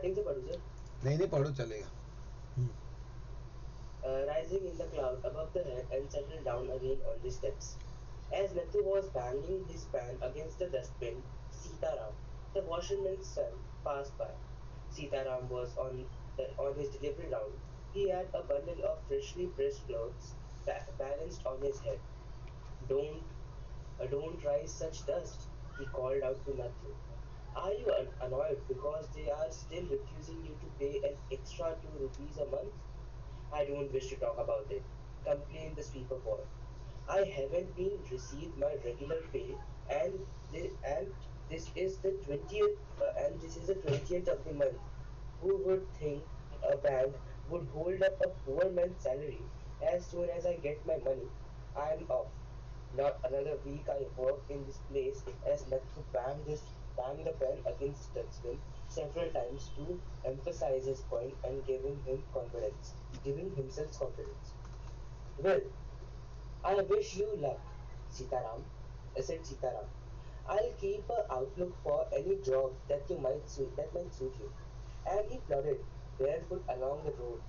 Starting से पढ़ूं sir? नहीं पढ़ो चलेगा। Rising in the cloud above the head and settled down again on the steps. As Nathu was banging his pan against the dustbin, Sitaram, the washerman's son, passed by. Sitaram was on his delivery round. He had a bundle of freshly pressed clothes balanced on his head. Don't, don't rise such dust, he called out to Nathu. Are you annoyed because they are still refusing you to pay an extra 2 rupees a month? I don't wish to talk about it, complained the sweeper boy. I haven't been received my regular pay, and this is the 20th of the month. Who would think a bank would hold up a poor man's salary as soon as I get my money? I'm off. Not another week I work in this place as Nathu banged the pen against the dustbin several times to emphasize his point and giving himself confidence. Well, I wish you luck, said Sitaram. I'll keep an outlook for any job that might suit you. And he plodded barefoot along the road,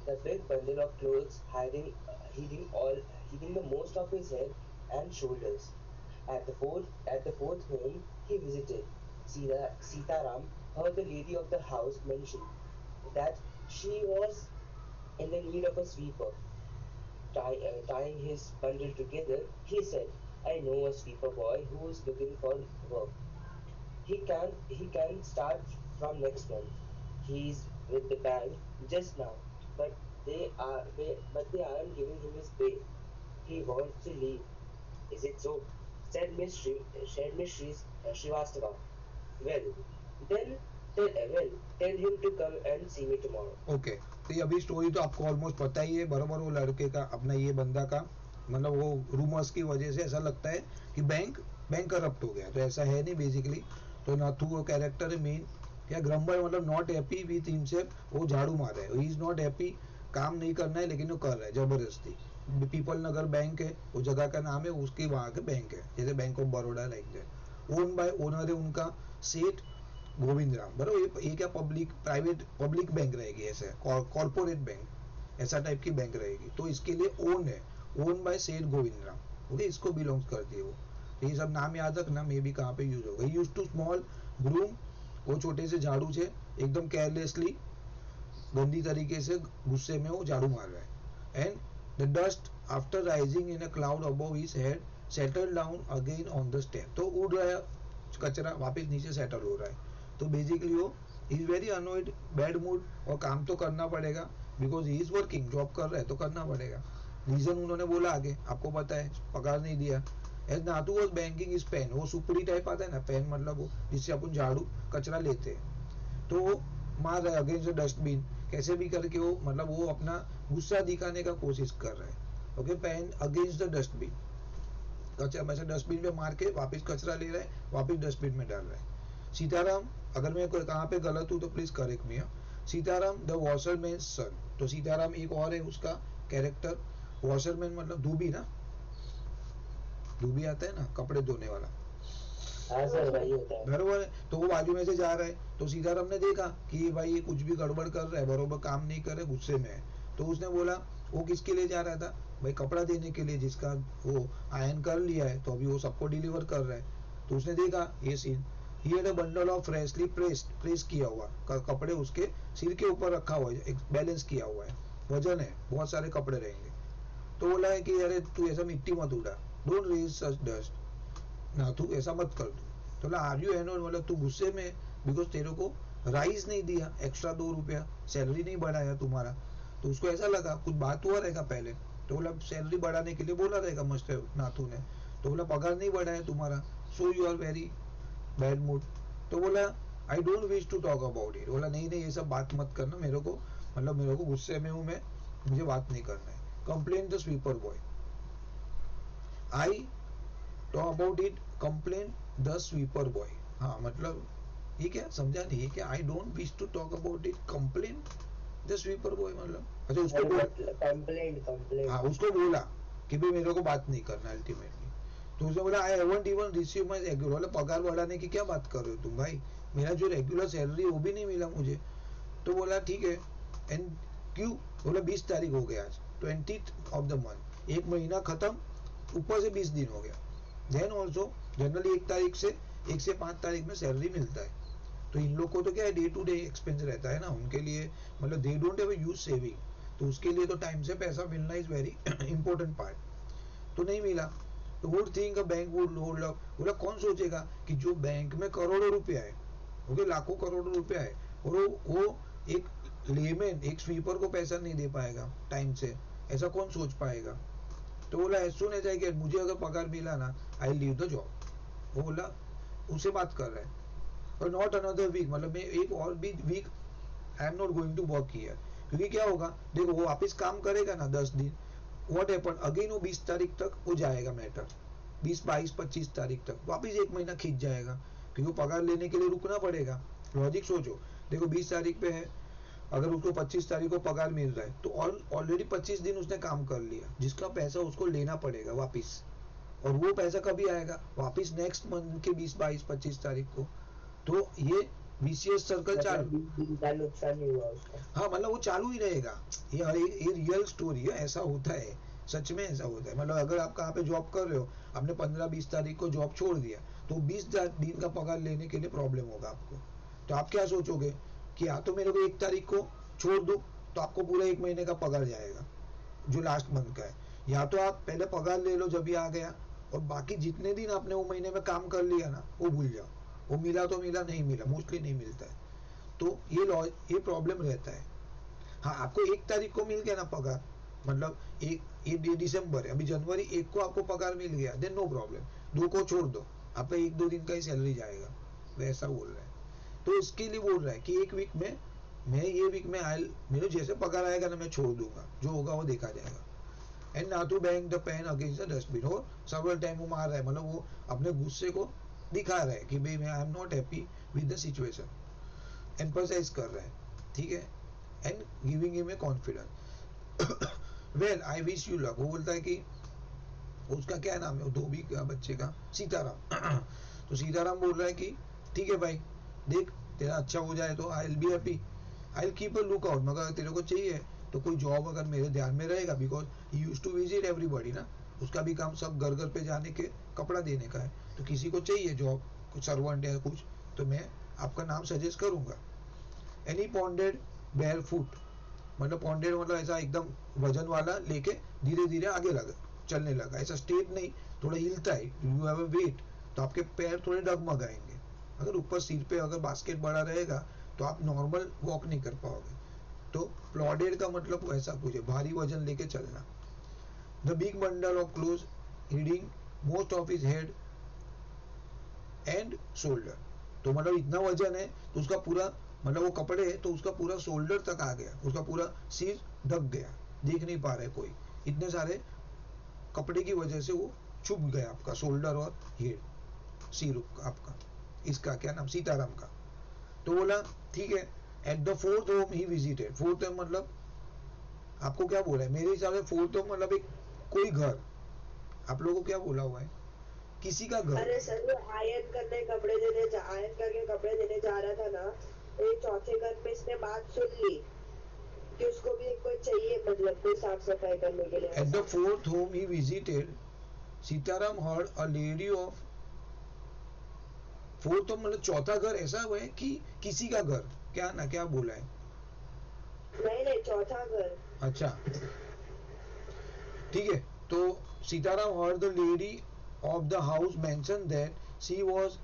the big bundle of clothes hiding the most of his head and shoulders. At the fourth home he visited, Sitaram heard the lady of the house mention that she was in the need of a sweeper. Tying his bundle together, he said, "I know a sweeper boy who is looking for work. He can start from next month. He's with the bank just now, but they aren't giving him his pay. He wants to leave." "Is it so?" said Miss Srivastava. "Well, then tell him to come and see me tomorrow." Okay तो ये अभी story तो आपको almost पता ही है बराबर। वो लड़के का अपना ये बंदा का मतलब वो रूमर्स की वजह से ऐसा लगता है कि बैंक करप्ट हो गया, तो ऐसा है नहीं बेसिकली। तो नाथू वो कैरेक्टर है मेन या ग्रम्बर मतलब नॉट हैप्पी विथ हिमसेल्फ, वो झाड़ू मार रहा है, ही इज नॉट हैप्पी, काम नहीं करना है लेकिन वो कर रहा है जबरदस्ती। पीपल नगर बैंक है वो जगह का नाम है, उसके वहाँ के बैंक है जैसे bank of Baroda like that. Own by owner है उनका सेठ गोविंद राम, बराबर। ये क्या पब्लिक बैंक रहेगी, ऐसे कॉर्पोरेट बैंक ऐसा टाइप की बैंक रहेगी, तो इसके लिए ओन है, ओन बाय सेठ गोविंद राम। ओके, इसको बिलोंग्स करती है वो। तो ये सब नाम याद रखना, मे भी कहाँ पे यूज होगा। यूज टू स्मॉल ब्रूम, वो छोटे से झाड़ू से एकदम केयरलेसली गंदी तरीके से गुस्से में वो झाड़ू मार रहा है। And the dust after rising in a cloud above his head settle down again on the step, तो उड़ रहा है कचरा वापस नीचे सेटल हो रहा है। तो बेसिकली वो is very annoyed, bad mood, और काम तो करना पड़ेगा because he is working, job कर रहा है तो करना पड़ेगा। रीजन उन्होंने बोला आगे, आपको पता है, पगार नहीं दिया। As Nathu was banging his pen, वो सुपड़ी टाइप आता है ना, पेन मतलब वो जिससे अपन झाड़ू कचरा लेते हैं, तो वो मार रहा है अगेंस्ट द डस्टबिन, कैसे भी करके वो मतलब वो अपना गुस्सा दिखाने का कोशिश कर रहा है। Okay, pen against the dustbin, कचरा वैसे डस्टबिन पे मार के वापस कचरा ले रहा है, वापस डस्टबिन में डाल रहा है। सीताराम, अगर मैं कहाँ पे गलत हूँ तो please correct me. Sitaram the washerman son, तो सीताराम एक और है उसका कैरेक्टर। वॉशरमैन मतलब धोबी ना, धोबी आता है ना कपड़े धोने वाला। हाँ सर, वही होता है। बरोबर है। तो वो बाजू में से जा रहा है, तो सीताराम ने देखा कि भाई ये कुछ भी गड़बड़ कर रहा है, बरोबर काम नहीं कर रहे, गुस्से में है। तो उसने बोला, वो किसके लिए जा रहा था भाई, कपड़ा देने के लिए, जिसका वो आयन कर लिया है तो अभी वो सबको डिलीवर कर रहा है। तो उसने देखा ये scene, he had a bundle of freshly press किया हुआ कपड़े उसके सिर के ऊपर रखा हुआ है, बैलेंस किया हुआ है, वजन है, बहुत सारे कपड़े रहेंगे। तो बोला है कि अरे तू ऐसा मिट्टी मत उड़ा, डोंट रेज सच डस्ट, ना तू ऐसा मत कर। तू तो आर यू एनो, मतलब तू गुस्से में बिकॉज तेरे को राइज नहीं दिया, एक्स्ट्रा 2 रुपया सैलरी नहीं बढ़ाया तुम्हारा। तो उसको ऐसा लगा कुछ बात हुआ रहेगा पहले, तो बोला सैलरी बढ़ाने के लिए बोला रहेगा मस्त नाथू ने, तो बोला पगार नहीं बढ़ाया तुम्हारा, so you are very bad mood. तो बोला I don't wish to talk about it, बोला नहीं नहीं ये सब बात मत करना, मेरे को मतलब मेरे को गुस्से में हूं मैं, मुझे बात नहीं करना है। Complain the sweeper boy, I talk about it, complain the sweeper boy. हाँ मतलब ये क्या समझा नहीं है क्या, I don't wish to talk about it, complain the sweeper boy मतलब, अच्छा उसको कंप्लेंट। हाँ उसको बोला कि भाई मेरे को बात नहीं करना अल्टीमेटली। तो उसने बोला I haven't even receive my agree, बोला पगार बढ़ाने की क्या बात कर रहे हो तुम भाई, मेरा जो रेगुलर सैलरी वो भी नहीं मिला मुझे। तो बोला ठीक है, एंड क्यों? बोला 20 तारीख हो गया आज, 20th ऑफ द मंथ, एक महीना खत्म, ऊपर से 20 दिन हो गया। देन ऑल्सो जनरली 1 तारीख से 1 से 5 तारीख में सैलरी मिलता है। तो इन लोग को तो क्या है, डे टू डे एक्सपेंस रहता है ना उनके लिए, मतलब they don't have use saving, तो उसके लिए तो टाइम से पैसा मिलना इज वेरी इंपॉर्टेंट पार्ट। तो नहीं मिला, तो would think a bank would hold up. बोला कौन सोचेगा कि जो बैंक में करोड़ों रुपया है, ओके लाखों करोड़ों रुपया है, और वो एक लेमैन, एक स्वीपर को पैसा नहीं दे पाएगा टाइम से, ऐसा कौन सोच पाएगा? तो बोला as soon as I get, मुझे अगर पगार मिला ना, आई लीव द जॉब। वो बोला, उससे बात कर रहा है, और नॉट अनदर वीक, मतलब मैं एक और भी week I am not going to work here. क्योंकि क्या होगा, देखो वो वापस काम करेगा ना 10 दिन, व्हाट हैपन अगेन, वो 20 तारीख तक हो जाएगा मैटर, 20, 22, 25 तारीख तक वापस एक महीना खींच जाएगा, क्योंकि पगार लेने के लिए रुकना पड़ेगा। लॉजिक सोचो, देखो 20 तारीख पे है, अगर उसको 25 तारीख को पगार मिल रहा है, तो ऑलरेडी 25 दिन उसने काम कर लिया, जिसका पैसा उसको लेना पड़ेगा वापस। और वो पैसा कभी आएगा वापस? नेक्स्ट मंथ के 20, 22, 25 तारीख को। तो ये विशियस सर्कल चालू, नुकसान नहीं हुआ उसका। हाँ मतलब वो चालू ही रहेगा। ये रियल स्टोरी है, ऐसा होता है, सच में ऐसा होता है। मतलब अगर आप कहाँ पे जॉब कर रहे हो, आपने 15-20 तारीख को जॉब छोड़ दिया, तो 20 दिन का पगार लेने के लिए प्रॉब्लम होगा आपको। तो आप क्या सोचोगे कि या तो मेरे को 1 तारीख को छोड़ दो, तो आपको पूरा एक महीने का पगार जाएगा जो लास्ट मंथ का है, या तो आप पहले पगार ले लो जब भी आ गया, और बाकी जितने दिन आपने वो महीने में काम कर लिया ना, वो भूल जाओ। वो मिला तो मिला, नहीं मिला मोस्टली नहीं मिलता है। तो ये प्रॉब्लम रहता है। हाँ, आपको 1 तारीख को मिल गया ना पगार, मतलब ये दिसंबर है, अभी जनवरी 1 को आपको पगार मिल गया, देन नो प्रॉब्लम, 2 को छोड़ दो, आपका 1-2 दिन का ही सैलरी जाएगा, वैसा बोल रहा है। तो इसके लिए बोल रहा है कि एक वीक में, मैं ये वीक में मेरे जैसे पगार आएगा ना, मैं छोड़ दूंगा, जो होगा वो देखा जाएगा। एंड ना to bang the pen against the dustbin, और सेवरल टाइम वो मार रहा है, मतलब वो अपने गुस्से को दिखा रहा है कि भाई मैं I am not happy with the situation, emphasize कर रहा है, ठीक है, and giving him a confidence. Well I wish you luck. वो बोलता है कि उसका क्या नाम है, वो धोबी का बच्चे का, सीताराम। तो सीताराम बोल रहा है कि ठीक है भाई, देख तेरा अच्छा हो जाए तो आई will be happy, I will keep a look out, मगर तेरे को चाहिए तो कोई जॉब अगर मेरे ध्यान में रहेगा, because he used to visit everybody ना, उसका भी काम सब घर घर पे जाने के कपड़ा देने का है, तो किसी को चाहिए जॉब, कुछ सर्वेंट या कुछ, तो मैं आपका नाम सजेस्ट करूंगा। एनी पॉन्डेड बेयर फुट, मतलब पॉन्डेड मतलब ऐसा एकदम वजन वाला लेके धीरे धीरे आगे लगा, चलने लगा, ऐसा स्टेप नहीं, थोड़ा हिलता है, यू हैव अ वेट, तो आपके पैर थोड़े डगमगाएंगे। अगर ऊपर सिर पे अगर बास्केट बड़ा रहेगा तो आप नॉर्मल वॉक नहीं कर पाओगे। तो प्लॉडेड का मतलब वैसा कुछ है, भारी वजन लेके चलना। The big bundle of close heading most of his head and shoulder, तो मतलब इतना वजन है तो उसका पूरा, मतलब वो कपड़े है तो उसका पूरा शोल्डर तक आ गया, उसका पूरा सिर ढक गया, देख नहीं पा रहे कोई, इतने सारे कपड़े की वजह से वो छुप गया आपका शोल्डर और हेड, सिर आपका, इसका क्या नाम, सीताराम का। तो बोला ठीक है, at the fourth home he visited, fourth home मतलब आपको क्या बोला है, मेरे हिसाब से फोर्थ होम मतलब एक कोई घर, आप लोगों को क्या बोला हुआ है, किसी का घर। अरे सर वो आयरन करने कपड़े देने आयरन करके कपड़े देने जा रहा था ना, तो ये चौथे घर पे इसने बात सुन ली कि उसको भी कोई चाहिए, मतलब कोई साफ सफाई करने के लिए। At the fourth home he visited Sitaram heard a lady of, fourth home मतलब चौथा घर, ऐसा हुआ है कि किसी का घर, क्या ना क्या बोला है, नहीं नहीं चौथा घर। अच्छा ठीक है। तो Sitaram heard the lady of the house mention that she was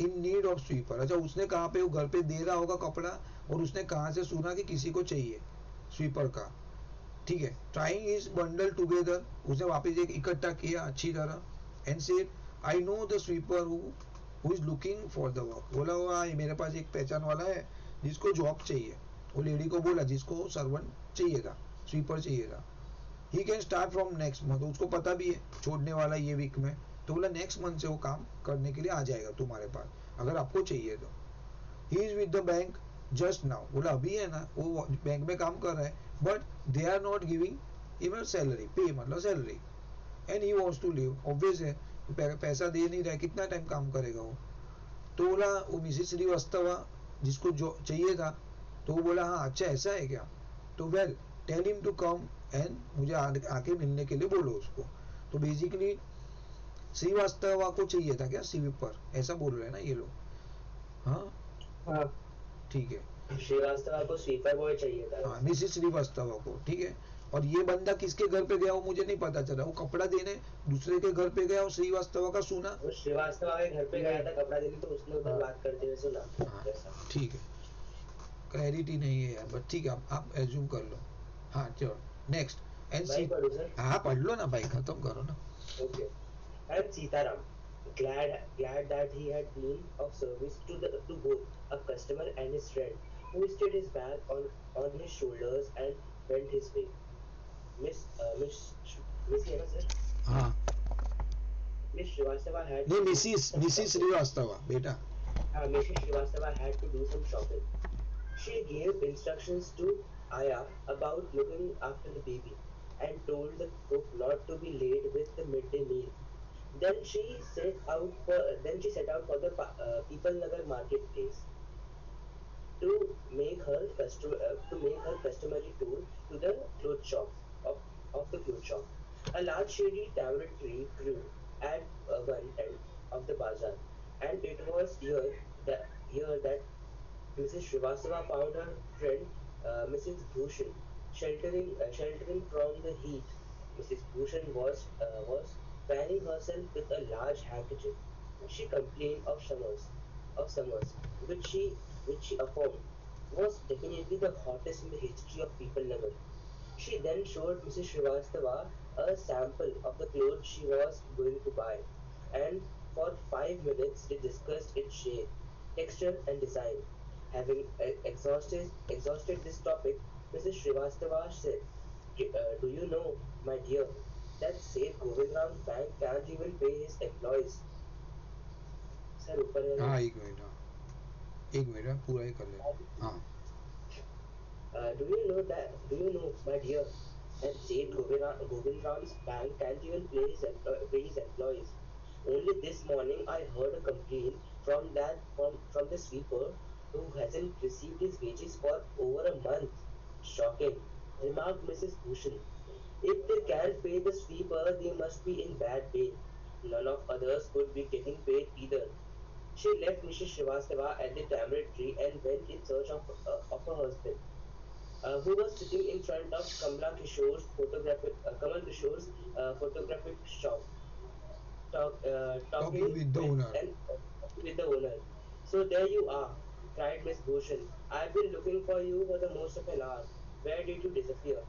in need of sweeper, अच्छा उसने कहाँ पे, वो घर पे दे रहा होगा कपड़ा, और उसने कहाँ से सुना कि किसी को चाहिए स्वीपर का, ठीक है। ट्राइंग इज बंडल टुगेदर, उसने वापस एक इकट्ठा किया अच्छी तरह, and said I know the sweeper who is looking for the work, बोला हुआ मेरे पास एक पहचान वाला है जिसको जॉब चाहिए, वो लेडी को बोला जिसको सर्वेंट चाहिए था, स्वीपर चाहिए था। He can start from next month, उसको पता भी है छोड़ने वाला ये वीक में, तो बोला नेक्स्ट मंथ से वो काम करने के लिए आ जाएगा तुम्हारे पास, अगर आपको चाहिए तो। He is with the bank just now, बोला अभी है ना वो बैंक में काम कर रहा है, but they are not giving even salary, pay मतलब salary, and he wants to leave, obvious है पैसा दे नहीं रहा है, कितना टाइम काम करेगा वो। तो बोला वो मिसेस श्रीवास्तवा जिसको जो चाहिए था, तो वो बोला हाँ अच्छा ऐसा है क्या, तो well tell him to come and मुझे आके मिलने के लिए बोलो उसको। तो बेसिकली श्रीवास्तवा को चाहिए था क्या स्वीपर, ऐसा बोल रहे हैं ना ये लोग। हाँ हाँ ठीक है, श्रीवास्तव को स्वीपर बॉय चाहिए था। हाँ मिसेस श्रीवास्तवा को, ठीक है। और ये बंदा किसके घर पे गया वो मुझे नहीं पता चला, वो कपड़ा देने दूसरे के घर पे गया और श्रीवास्तवा का सुना। वो श्रीवास्तव के घर पे गया था कपड़ा देने, तो उसने उधर बात करते हुए सुना। हाँ ऐसा ठीक है, क्लैरिटी नहीं है यार, बट ठीक है आप एज्यूम कर लो। हाँ चलो नेक्स्ट एंड भाई पढ़ो सर। हाँ पढ़ लो ना भाई, खत्म करो ना। Okay. And Sitaram, glad that he had been of service to both a customer and his friend, who stood his bag on his shoulders and went his way. Miss Miss है ना sir? हाँ Miss Srivastava had नहीं to do Mrs some Mrs shopping. Srivastava बेटा। Mrs. Srivastava had to do some shopping. She gave instructions to Aya about looking after the baby and told the cook not to be late with the midday meal. Then she set out for the People Nagar marketplace to make her customary tour to the clothes shop of the clothes shop. A large shady tamarind tree grew at one end of the bazaar, and it was here that Mrs. Srivastava found her friend Mrs. Bhushan sheltering from the heat. Mrs. Bhushan was fanning herself with a large handkerchief. She complained of summers, which she affirmed was definitely the hottest in the history of People Nagar. She then showed Mrs. Srivastava a sample of the clothes she was going to buy, and for 5 minutes they discussed its shape, texture, and design. Having exhausted this topic, Mrs. Srivastava said, "Do you know, my dear, that Seth Govindram's bank can't even pay his employees?" Sir ऊपर वाले हाँ एक minute पूरा ही कर लेते हाँ। Do you know, my dear, that Seth Govindram's bank can't even pay his employees? Only this morning I heard a complaint from the sweeper who hasn't received his wages for over a month. Shocking, remarked Mrs. Bhushan. If they can't pay the sweeper, they must be in bad way. None of others could be getting paid either. She left Mrs. Srivastava at the tamarind tree and went in search of her husband, who was sitting in front of Kamal Kishore's photographic shop, talking talking with the owner. with the owner. So there you are, cried Miss Bhushan. I've been looking for you for the most of an hour. Where did you disappear?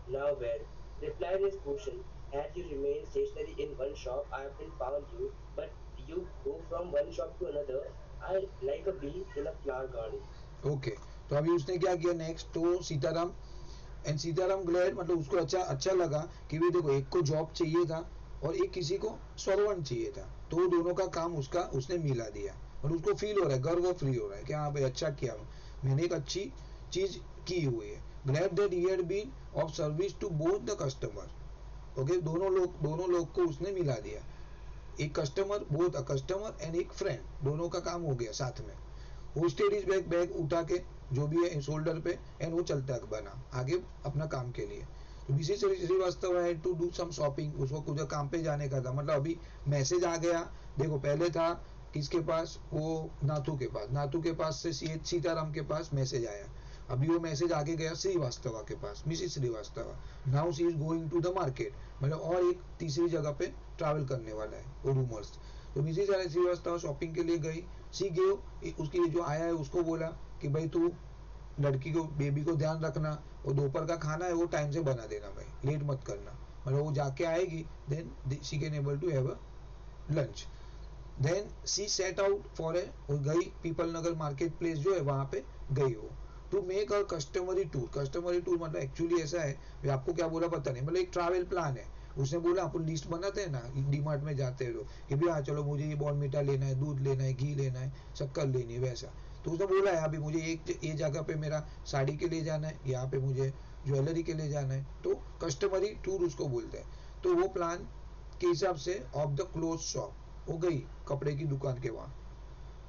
Now where? Replied Miss Bhushan. Had you remained stationary in one shop, I have been found you, but you go from one shop to another, I like a bee in a flower garden. Okay तो अभी उसने क्या किया next, तो Sitaram and Sitaram glad मतलब उसको अच्छा अच्छा लगा कि भी देखो एक को जॉब चाहिए था और एक किसी को सर्वेंट चाहिए था, तो दोनों का काम उसका उसने मिला दिया और उसको फील हो रहा है, गर्व फ्री हो रहा है कि हाँ भाई अच्छा किया, मैंने एक अच्छी चीज की हुई है। Glad that he had been of service to both the customer. Okay दोनों लोग को उसने मिला दिया, एक customer both a customer and एक फ्रेंड, दोनों का काम हो गया साथ में। वो स्टेड इज बैग उठा के जो भी है शोल्डर पे एंड वो चलता बना आगे अपना काम के लिए। तो मिसेस श्रीवास्तव है टू डू सम शॉपिंग, उसको कुछ काम पे जाने का था, मतलब अभी मैसेज आ गया। देखो पहले था किसके पास, वो नाथू के पास से सीताराम के पास मैसेज आया, अभी वो मैसेज आगे गया श्रीवास्तवा के पास, Mrs Srivastava. Now she is going to the market, मतलब और एक तीसरी जगह पे ट्रैवल करने वाला है वो रूमर्स। तो मिसेस श्रीवास्तवा शॉपिंग के लिए गई, सी गेव उसकी जो आया है उसको बोला कि भाई तू लड़की को बेबी को ध्यान रखना और दोपहर का खाना है वो टाइम से बना देना भाई, लेट मत करना, मतलब वो जाके आएगी then she can able to have a lunch. Then she set out for a, वो गई पीपल नगर मार्केट प्लेस जो है वहां पे गई वो to make a customary tour मतलब एक्चुअली ऐसा है, आपको क्या बोला पता नहीं, मतलब एक ट्रैवल प्लान है। उसने बोला अपन लिस्ट बनाते हैं ना डीमार्ट में जाते हैं लोग कि भाई हाँ चलो मुझे ये बॉर्नविटा लेना है, दूध लेना है, घी लेना है, शक्कर लेनी है, वैसा। तो उसने बोला है अभी मुझे ये जगह पे मेरा साड़ी के लिए जाना है, यहाँ पे मुझे ज्वेलरी के लिए जाना है, तो कस्टमरी टूर उसको बोलते हैं। तो वो प्लान के हिसाब से ऑफ द क्लोथ शॉप वो गई कपड़े की दुकान के वहाँ,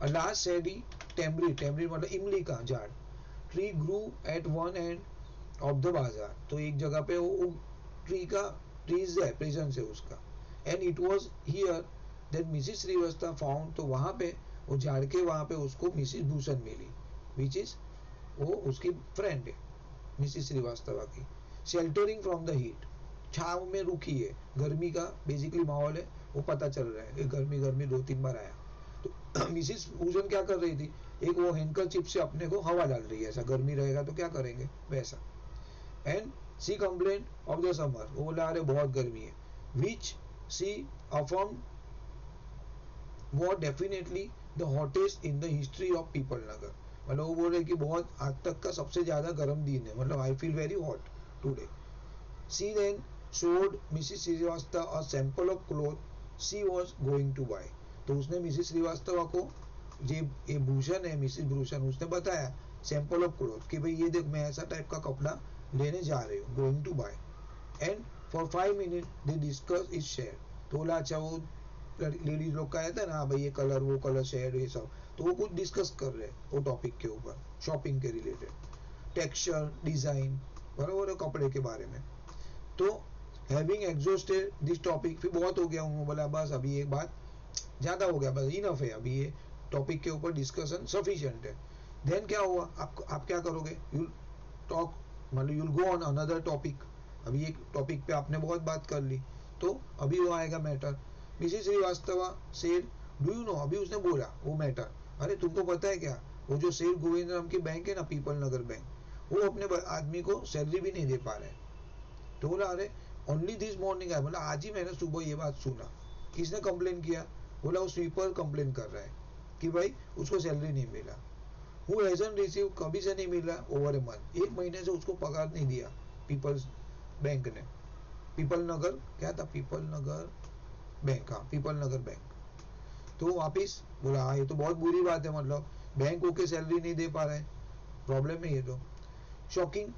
A large shady tamarind मतलब इमली का झाड़, tree grew at one end of the bazaar, तो एक जगह पे वो ट्री का ट्रीज है प्रेजेंस है उसका, and it was here that Mrs. Srivastava found, तो वहाँ पे वो झाड़ के वहाँ पे उसको मिसिस भूषण मिली, which is वो उसकी फ्रेंड है मिसिस श्रीवास्तव की, शेल्टरिंग फ्रॉम द हीट, छाव में रुकी है, गर्मी का बेसिकली माहौल है वो पता चल रहा है, गर्मी गर्मी 2-3 बार आया, तो मिसिस भूषण क्या कर रही थी, एक वो हैंकर चिप से अपने को हवा डाल रही है, ऐसा गर्मी रहेगा तो क्या करेंगे वैसा, and she complain of the summer, वो बोला अरे बहुत गर्मी है, which she affirm what definitely the hottest in the history of Peepal Nagar, मतलब वो बोल रहे कि बहुत आज तक का सबसे ज्यादा गर्म दिन है, मतलब I feel very hot today. She then showed Mrs Srivastava a sample of cloth she was going to buy, तो उसने मिसिस श्रीवास्तव को ये भूषण है मिसिस भूषण, उसने बताया सैंपल ऑफ क्लोथ कि भाई ये देख मैं ऐसा टाइप का कपड़ा लेने जा रही हूँ, going to buy, and for 5 minute they discuss is share, तो बोला अच्छा वो लेडीज लोग का था ना भाई ये कलर वो कलर शेयर ये सब, तो वो कुछ डिस्कस कर रहे हैं वो टॉपिक के ऊपर शॉपिंग के रिलेटेड, टेक्सचर डिजाइन बराबर कपड़े के बारे में, तो हैविंग एग्जॉस्टेड दिस टॉपिक, फिर बहुत हो गया, उन्होंने बोला बस अभी एक बात ज्यादा हो गया, बस इनफ है अभी ये टॉपिक के ऊपर डिस्कशन सफिशिएंट है, देन क्या हुआ आप क्या करोगे, यूल टॉक मतलब you'll go on another topic, अभी एक टॉपिक पे आपने बहुत बात कर ली, तो अभी वो आएगा matter, Mrs Srivastava said do you know, अभी उसने बोला वो मैटर, अरे तुमको पता है क्या वो जो सेठ गोविंदराम की बैंक है ना पीपल नगर बैंक, वो अपने आदमी को सैलरी भी नहीं दे पा रहे, तो बोला अरे ओनली दिस मॉर्निंग है, बोला आज ही मैंने सुबह ये बात सुना, किसने कंप्लेन किया, बोला वो स्वीपर कंप्लेन कर रहा है कि भाई उसको सैलरी नहीं मिला, हु हैजंट रिसीव, कभी से नहीं मिला, ओवर ए मंथ, 1 महीने से उसको पगार नहीं दिया पीपल्स बैंक ने, पीपल नगर क्या था पीपल नगर बैंक, हाँ पीपल नगर बैंक, तो वापिस बोला हाँ ये तो बहुत बुरी बात है, मतलब बैंक ओके सैलरी नहीं दे पा रहे, प्रॉब्लम है ये तो, शॉकिंग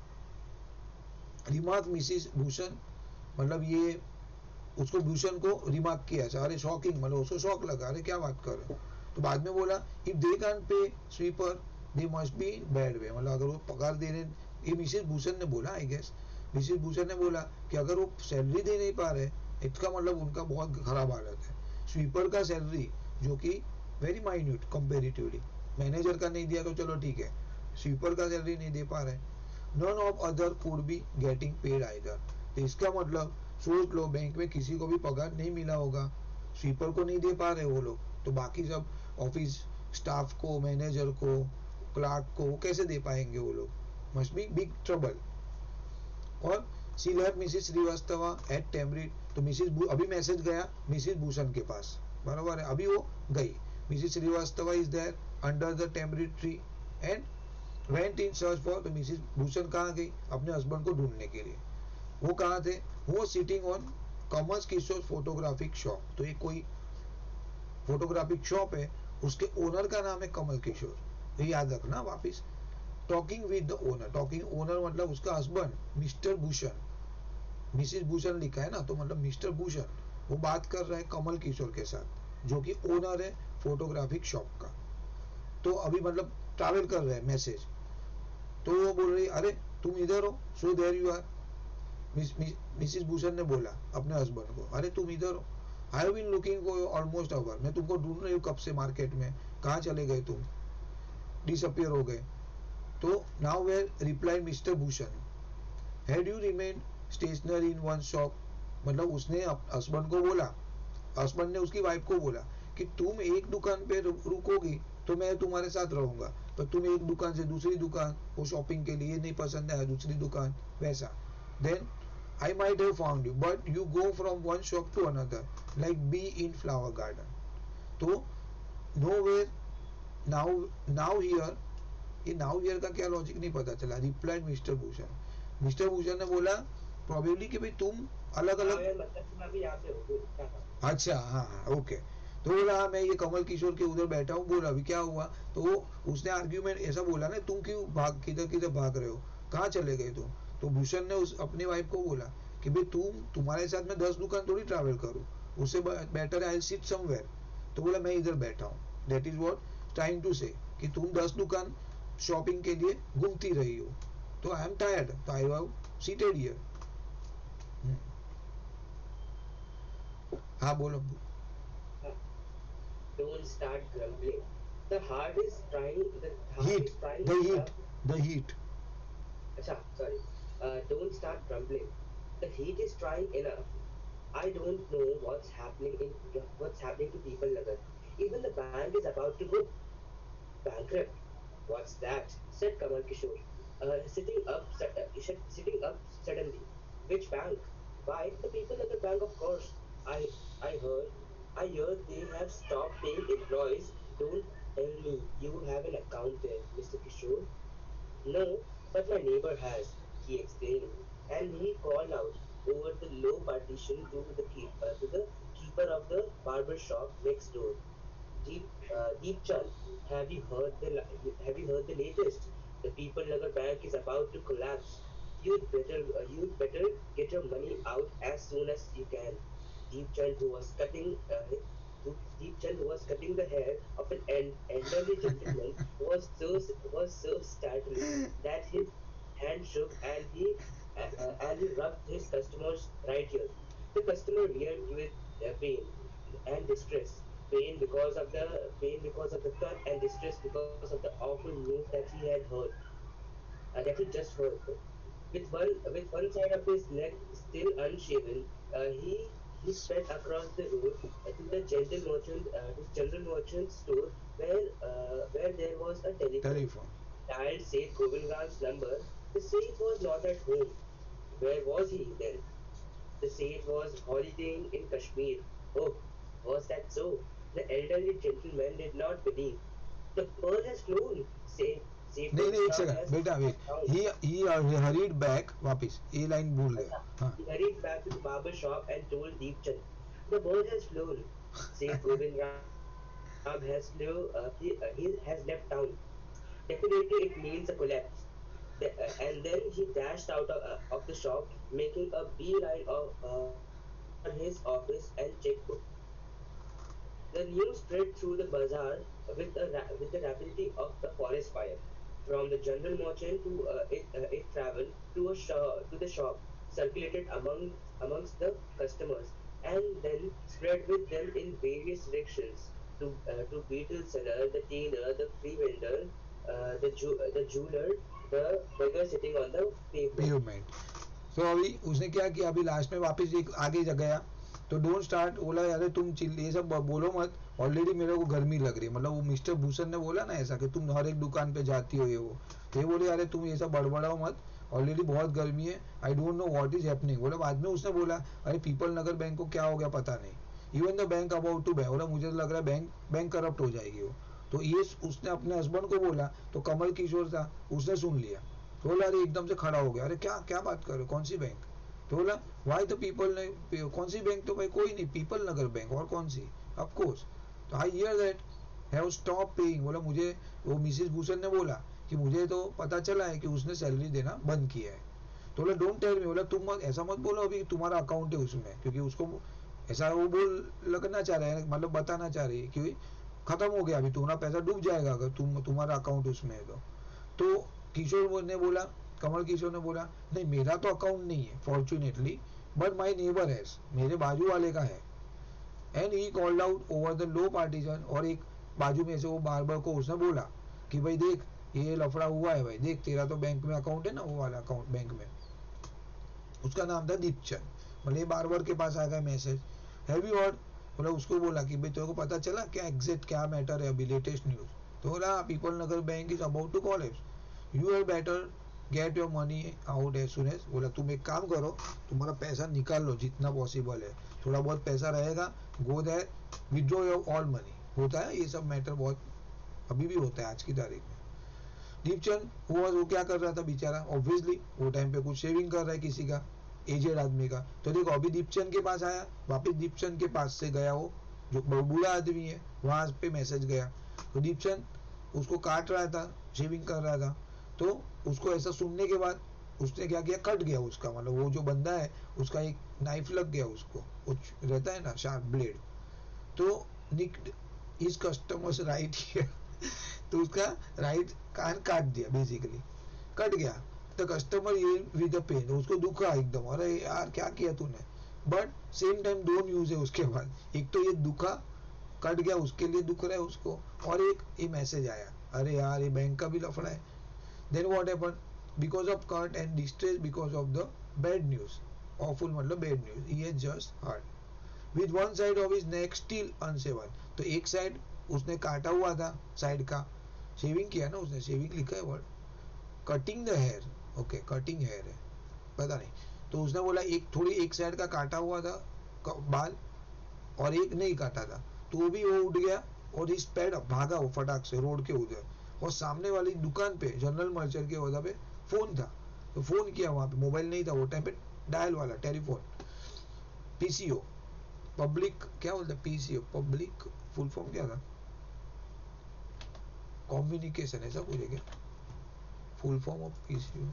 रिमार्क मिसिस भूषण, मतलब ये उसको भूषण को रिमार्क किया, अरे शॉकिंग मतलब उसको शॉक लगा, अरे क्या बात कर रहे हो, तो बाद में बोला if they can pay sweeper they must be bad way, मतलब अगर वो पगार दे रहे, ये मिसिस भूषण ने बोला, आई गेस मिसिस भूषण ने बोला कि अगर वो सैलरी दे नहीं पा रहे इसका मतलब उनका बहुत खराब हालत है, स्वीपर का सैलरी जो कि वेरी माइन्यूट कंपेरेटिवली, मैनेजर का नहीं दिया तो चलो ठीक है, स्वीपर का सैलरी नहीं दे पा रहे, none of other could be getting paid either, तो इसका मतलब सोच लो बैंक में किसी को भी पगार नहीं मिला होगा, स्वीपर को नहीं दे पा रहे वो लोग, तो बाकी सब ऑफिस स्टाफ को मैनेजर को क्लार्क को कैसे दे पाएंगे वो लोग, मस्ट बी बिग ट्रबल, और सी लेफ्ट मिसिस श्रीवास्तव एट टेम्बरिड, तो मिसिस अभी मैसेज गया मिसिस भूषण के पास, बराबर है, अभी वो गई, Mrs Srivastava is there under the tamarind tree and went in search for, तो मिसिस भूषण कहाँ गई, अपने हस्बैंड को ढूंढने के लिए, वो कहाँ थे, वो sitting on Kamal Kishore photographic shop, तो एक कोई फोटोग्राफिक शॉप है उसके ओनर का नाम है कमल किशोर, तो याद रखना वापिस, talking with the owner, talking owner मतलब उसका husband mister Bhushan, Mrs Bhushan लिखा है ना तो मतलब मिस्टर भूषण, वो बात कर रहा है कमल किशोर के साथ जो कि ओनर है फोटोग्राफिक शॉप का, तो अभी मतलब ट्रैवल कर रहे हैं मैसेज, तो वो बोल रही अरे तुम इधर हो, so there you are, Mrs Bhushan ने बोला अपने हस्बैंड को, अरे तुम इधर हो, I have been looking for almost hour, मैं तुमको ढूंढ रही हूँ कब से मार्केट में, कहाँ चले गए तुम, डिसअपियर हो गए, तो now where reply Mr Bhushan, had you remain stationary in one shop, मतलब उसने हस्बैंड को बोला, हस्बैंड ने उसकी वाइफ को बोला कि तुम एक दुकान पे रुकोगी तो मैं तुम्हारे साथ रहूंगा, पर तुम एक दुकान से दूसरी दुकान, वो शॉपिंग के लिए नहीं पसंद आया दूसरी दुकान वैसा, then I might have found you, but you go from one shop to another, like bee in flower garden. तो nowhere now here, ये now here का क्या लॉजिक नहीं पता चला, replied mister Bhushan, mister Bhushan ने बोला प्रोबेबली कि भाई तुम अलग अलग, अच्छा हाँ हाँ ओके, तो बोला मैं ये कमल किशोर के उधर बैठा हूँ, बोला अभी क्या हुआ, तो वो उसने आर्ग्यूमेंट ऐसा बोला ना, तुम क्यों भाग किधर किधर भाग रहे हो, कहाँ चले गए तुम, तो भूषण ने उस अपनी वाइफ को बोला कि भाई तुम्हारे साथ में 10 दुकान थोड़ी ट्रैवल करूं, उससे बेटर आई सिट समवेयर, तो बोला मैं इधर बैठा हूँ, that is what trying to say कि तुम 10 दुकान शॉपिंग के लिए घूमती रही हो, तो आई एम टायर्ड, तो आई हैव सीटेड हियर। हाँ बोलो। Don't start grumbling. The heart is trying. The heart Heat, is trying the heat, enough. the heat. Acha, sorry. Don't start grumbling. The heat is trying enough. I don't know what's happening to people Nagar. Even the bank is about to go bankrupt. What's that? Said Kamal Kishore, sitting up suddenly. Which bank? Why? The People Nagar Bank, of course. I I heard I heard they have stopped paying employees. Don't tell me you have an account there, Mr. Kishore. No, but my neighbor has, he explained, and he called out over the low partition to the keeper of the barber shop next door. Deep Chand, have you heard the latest? The People Nagar Bank is about to collapse. You'd better get your money out as soon as you can. Deep Chand, who was cutting Deep Chand, who was cutting the hair of an elderly gentleman, was so startled that his hand shook and he rubbed his customer's right ear. The customer reared with pain and distress. Pain because of the cut, and distress because of the awful news that he had heard, that he just heard. With one side of his neck still unshaven, he sped across the road to the general merchant store where there was a telephone. Telephone. Dialed Seth Govindran's number. The Seth was not at home. Where was he then? The Seth was holidaying in Kashmir. Oh, was that so? The elderly gentleman did not believe. The bird has flown. Seth नहीं नहीं, एक Govindran second has बेटा wait, found. ही hurried back, वापस ये line भूल गया। हाँ He hurried back to the barber shop and told Deep Chand, "The bird has flown. Seth Govind Ram he has left town. Definitely it means a collapse." And then he dashed out of the shop, making a beeline for his office and checkbook. The news spread through the bazaar with the rapidity of the forest fire. From the general merchant it traveled to the shop, circulated amongst the customers, and then spread with them in various directions to beetle seller, the tailor, the free vendor, the jeweler, the beggar sitting on the pavement. Payment. तो अभी उसने क्या किया, अभी last में वापस एक आगे गया, तो डोंट स्टार्ट बोला, अरे तुम ये सब बोलो मत, ऑलरेडी मेरे को गर्मी लग रही है। मतलब वो मिस्टर भूषण ने बोला ना ऐसा कि तुम हर एक दुकान पे जाती हो ये वो, तो ये बोले अरे तुम ये सब बड़बड़ाओ मत, ऑलरेडी बहुत गर्मी है, I don't know what is happening. बोला बाद में उसने बोला अरे पीपल नगर बैंक को क्या हो गया पता नहीं, even the bank about to बोला मुझे तो लग रहा है बैंक करप्ट हो जाएगी वो। तो ये उसने अपने हस्बैंड को बोला, तो कमल किशोर था उसने सुन लिया, तो बोला अरे एकदम से खड़ा हो गया, अरे क्या क्या बात कर रहे हो, कौन सी बैंक? तो बोला वाई द पीपल ने, कौन सी बैंक? तो भाई कोई नहीं, पीपल नगर बैंक, और कौन सी? Of course. तो I hear that have stop paying. बोला मुझे, वो मिसिस भूषण ने बोला कि मुझे तो पता चला है कि उसने सैलरी देना बंद किया है। तो बोला डोंट टेल मी, बोला तुम ऐसा मत बोलो अभी तुम्हारा अकाउंट है उसमें, क्योंकि उसको ऐसा वो बोल लगना चाह रहा है, मतलब बताना चाह रही है कि खत्म हो गया, अभी तुम्हारा पैसा डूब जाएगा अगर तुम्हारा अकाउंट उसमें है तो किशोर ने बोला, कमल किशोर ने बोला नहीं मेरा तो अकाउंट नहीं है fortunately, but my neighbour has, मेरे बाजू वाले का है। And he called out over the low partition, और एक बाजू में से वो बार्बर को उसने बोला कि भाई देख ये लफड़ा हुआ है भाई, देख तेरा तो बैंक में अकाउंट है ना, वो वाला अकाउंट बैंक में, उसका नाम था दीपचंद। मतलब बार्बर के पास आ गया मैसेज, हैव यू हर्ड? बोला उसको बोला कि भाई तेरे को पता चला क्या एग्जैक्ट क्या मैटर है अभी लेटेस्ट न्यूज? तो बोला Pipalnagar bank is about to collapse, you are better get your money out as soon as. बोला तुम एक काम करो, तुम्हारा पैसा निकाल लो जितना पॉसिबल है, थोड़ा बहुत पैसा रहेगा, go there withdraw your all money. होता है ये सब मैटर, बहुत अभी भी होता है आज की तारीख में। दीपचंद वो क्या कर रहा था बेचारा, ऑब्वियसली वो टाइम पे कुछ सेविंग कर रहा है किसी का, एजेड आदमी का। तो देखो अभी दीपचंद के पास आया, वापिस दीपचंद के पास से गया, वो जो बूढ़ा आदमी है वहां पे मैसेज गया, तो दीपचंद उसको काट रहा था, शेविंग कर रहा था। तो उसको ऐसा सुनने के बाद उसने क्या किया, कट गया उसका, मतलब वो जो बंदा है उसका एक नाइफ लग गया उसको, वो रहता है ना शार्प ब्लेड, तो निक इस कस्टमर्स राइट हियर तो उसका राइट कान काट दिया, बेसिकली कट गया। The customer with the pen, उसको दुखा एकदम, अरे यार क्या किया तूने, बट सेम टाइम दो न्यूज है उसके बाद, एक तो ये दुखा कट गया उसके लिए दुख रहा है उसको, और एक ये मैसेज आया अरे यार ये बैंक का भी लफड़ा है। Then what happen, because of cut and distress because of the bad news, awful मतलब bad news he has just heard, with one side of his neck still unshaven, तो एक साइड उसने काटा हुआ था साइड का, शेविंग किया ना उसने, शेविंग लिखा है word, cutting the hair, okay cutting hair है पता नहीं, तो उसने बोला एक थोड़ी एक साइड का काटा हुआ था बाल और एक नहीं काटा था, तो भी वो उठ गया और इस पैड भागा वो फटाक से रोड के उधर, और सामने वाली दुकान पे जनरल मर्चेंट के उधर पे फोन था, तो फोन किया, वहां पे मोबाइल नहीं था वो टाइम पे, डायल वाला टेलीफोन, पीसीओ, पब्लिक क्या बोलते हैं पीसीओ, पब्लिक फुल फॉर्म क्या था, कम्युनिकेशन ऐसा कुछ है क्या, full form of PCO,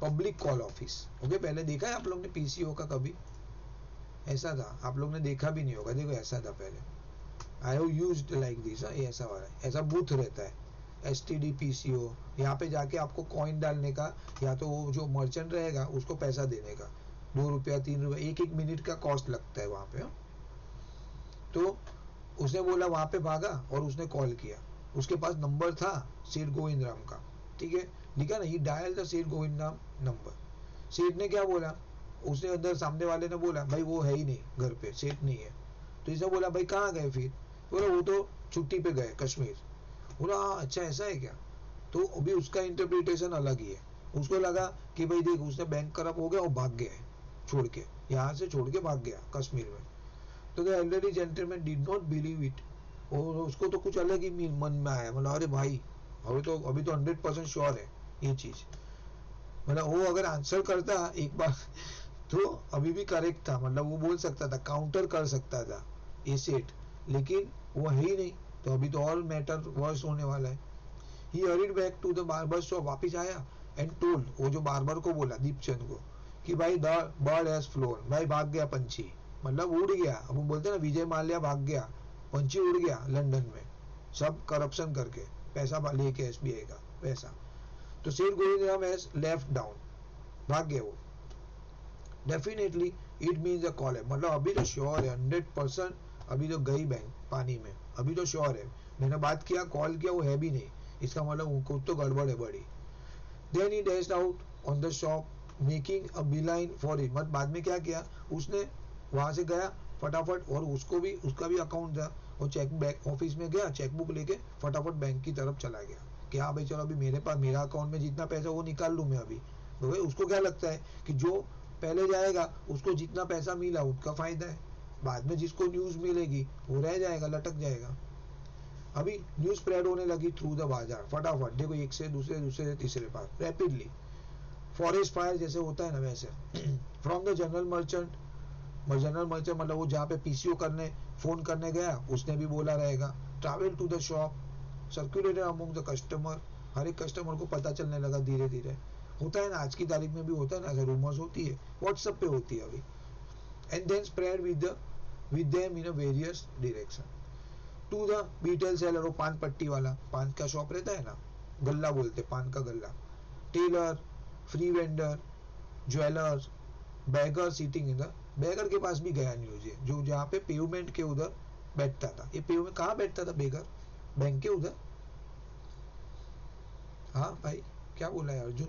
public call office, okay पहले देखा है आप लोग ने पीसीओ का कभी, ऐसा था, आप लोग ने देखा भी नहीं होगा, देखो ऐसा था पहले, I have used like this, ऐसा वाला ऐसा बूथ रहता है, एसटीडी पीसीओ, यहाँ पे जाके आपको कॉइन डालने का, या तो वो जो मर्चेंट रहेगा उसको पैसा देने का, 2 रुपया 3 रुपया, एक मिनट का कॉस्ट लगता है वहां पे। तो उसने बोला वहां पे भागा और उसने कॉल किया, उसके पास नंबर था सेठ गोविंद राम का, ठीक है लिखा ना, ही डायल द सेठ गोविंद राम नंबर, सेठ ने क्या बोला, उसने अंदर सामने वाले ने बोला भाई वो है ही नहीं घर पे, सेठ नहीं है, तो इसने बोला भाई कहाँ गए फिर, बोला वो तो छुट्टी पे गए कश्मीर, बोला अच्छा ऐसा है क्या, तो अभी उसका इंटरप्रिटेशन अलग ही है, उसको लगा कि भाई देख उसने बैंक करप्ट हो गया और भाग गया है छोड़ के, यहाँ से छोड़ के भाग गया कश्मीर में, तो the elderly gentleman did not believe it, और उसको तो कुछ अलग ही मन में आया, मतलब अरे भाई अभी तो 100% श्योर है ये चीज, मतलब वो अगर आंसर करता एक बार तो अभी भी करेक्ट था, मतलब वो बोल सकता था, काउंटर कर सकता था ये सेट, लेकिन वो है ही नहीं, तो अभी तो और मैटर वर्स होने वाला है। He hurried back to the barber shop, वापिस आया एंड टोल्ड, वो जो बार्बर को बोला दीपचंद को कि भाई द बर्ड हैज फ्लोन, भाई भाग गया पंछी, मतलब उड़ गया, अब वो बोलते हैं ना विजय माल्या भाग गया, पंछी उड़ गया लंदन में, सब करप्शन करके पैसा लेके एसबीआई का पैसा, तो सेठ Govind Ram has left down, भाग गया वो, definitely it means a call है, मतलब अभी तो श्योर है 100%, अभी तो गई बैंक पानी में, अभी तो श्योर है, मैंने बात किया कॉल किया वो है भी नहीं, इसका मतलब कुछ तो गड़बड़ है बड़ी। Then he dashed out on the shop making a beeline for it, मतलब बाद में क्या किया उसने, वहां से गया फटाफट, और उसको भी उसका भी अकाउंट था, और चेक बैंक ऑफिस में गया, चेकबुक लेके फटाफट बैंक की तरफ चला गया कि हाँ भाई चलो अभी मेरे पास मेरा अकाउंट में जितना पैसा वो निकाल लूँ मैं अभी, तो भाई उसको क्या लगता है कि जो पहले जाएगा उसको जितना पैसा मिला उसका फायदा है, बाद में जिसको न्यूज मिलेगी वो रह जाएगा, लटक जाएगा। अभी न्यूज स्प्रेड होने लगी थ्रू द बाजार, फटाफट देखो एक से दूसरे से तीसरे पास रैपिडली, फॉरेस्ट फायर जैसे होता है ना वैसे, फ्रॉम द जनरल मर्चेंट मतलब वो जहाँ पे पीसीओ करने फोन करने गया उसने भी बोला रहेगा, travel to the shop, circulated among the customer, हर एक कस्टमर को पता चलने लगा धीरे धीरे, होता है ना आज की तारीख में भी होता है ना, ऐसा रूमर्स होती है व्हाट्सएप पे होती है अभी, and then spread with them in a various direction to the retail seller, वो पान पट्टी वाला, पान का शॉप रहता है ना, गल्ला बोलते पान का गल्ला, tailor, free vendor, jeweller, beggar sitting in the, beggar के पास भी गया न्यूज है, जो जहाँ पे पेवमेंट के उधर बैठता था, ये पेवमेंट कहाँ बैठता था बेगर, बैंक के उधर, हाँ भाई क्या बोला है अर्जुन,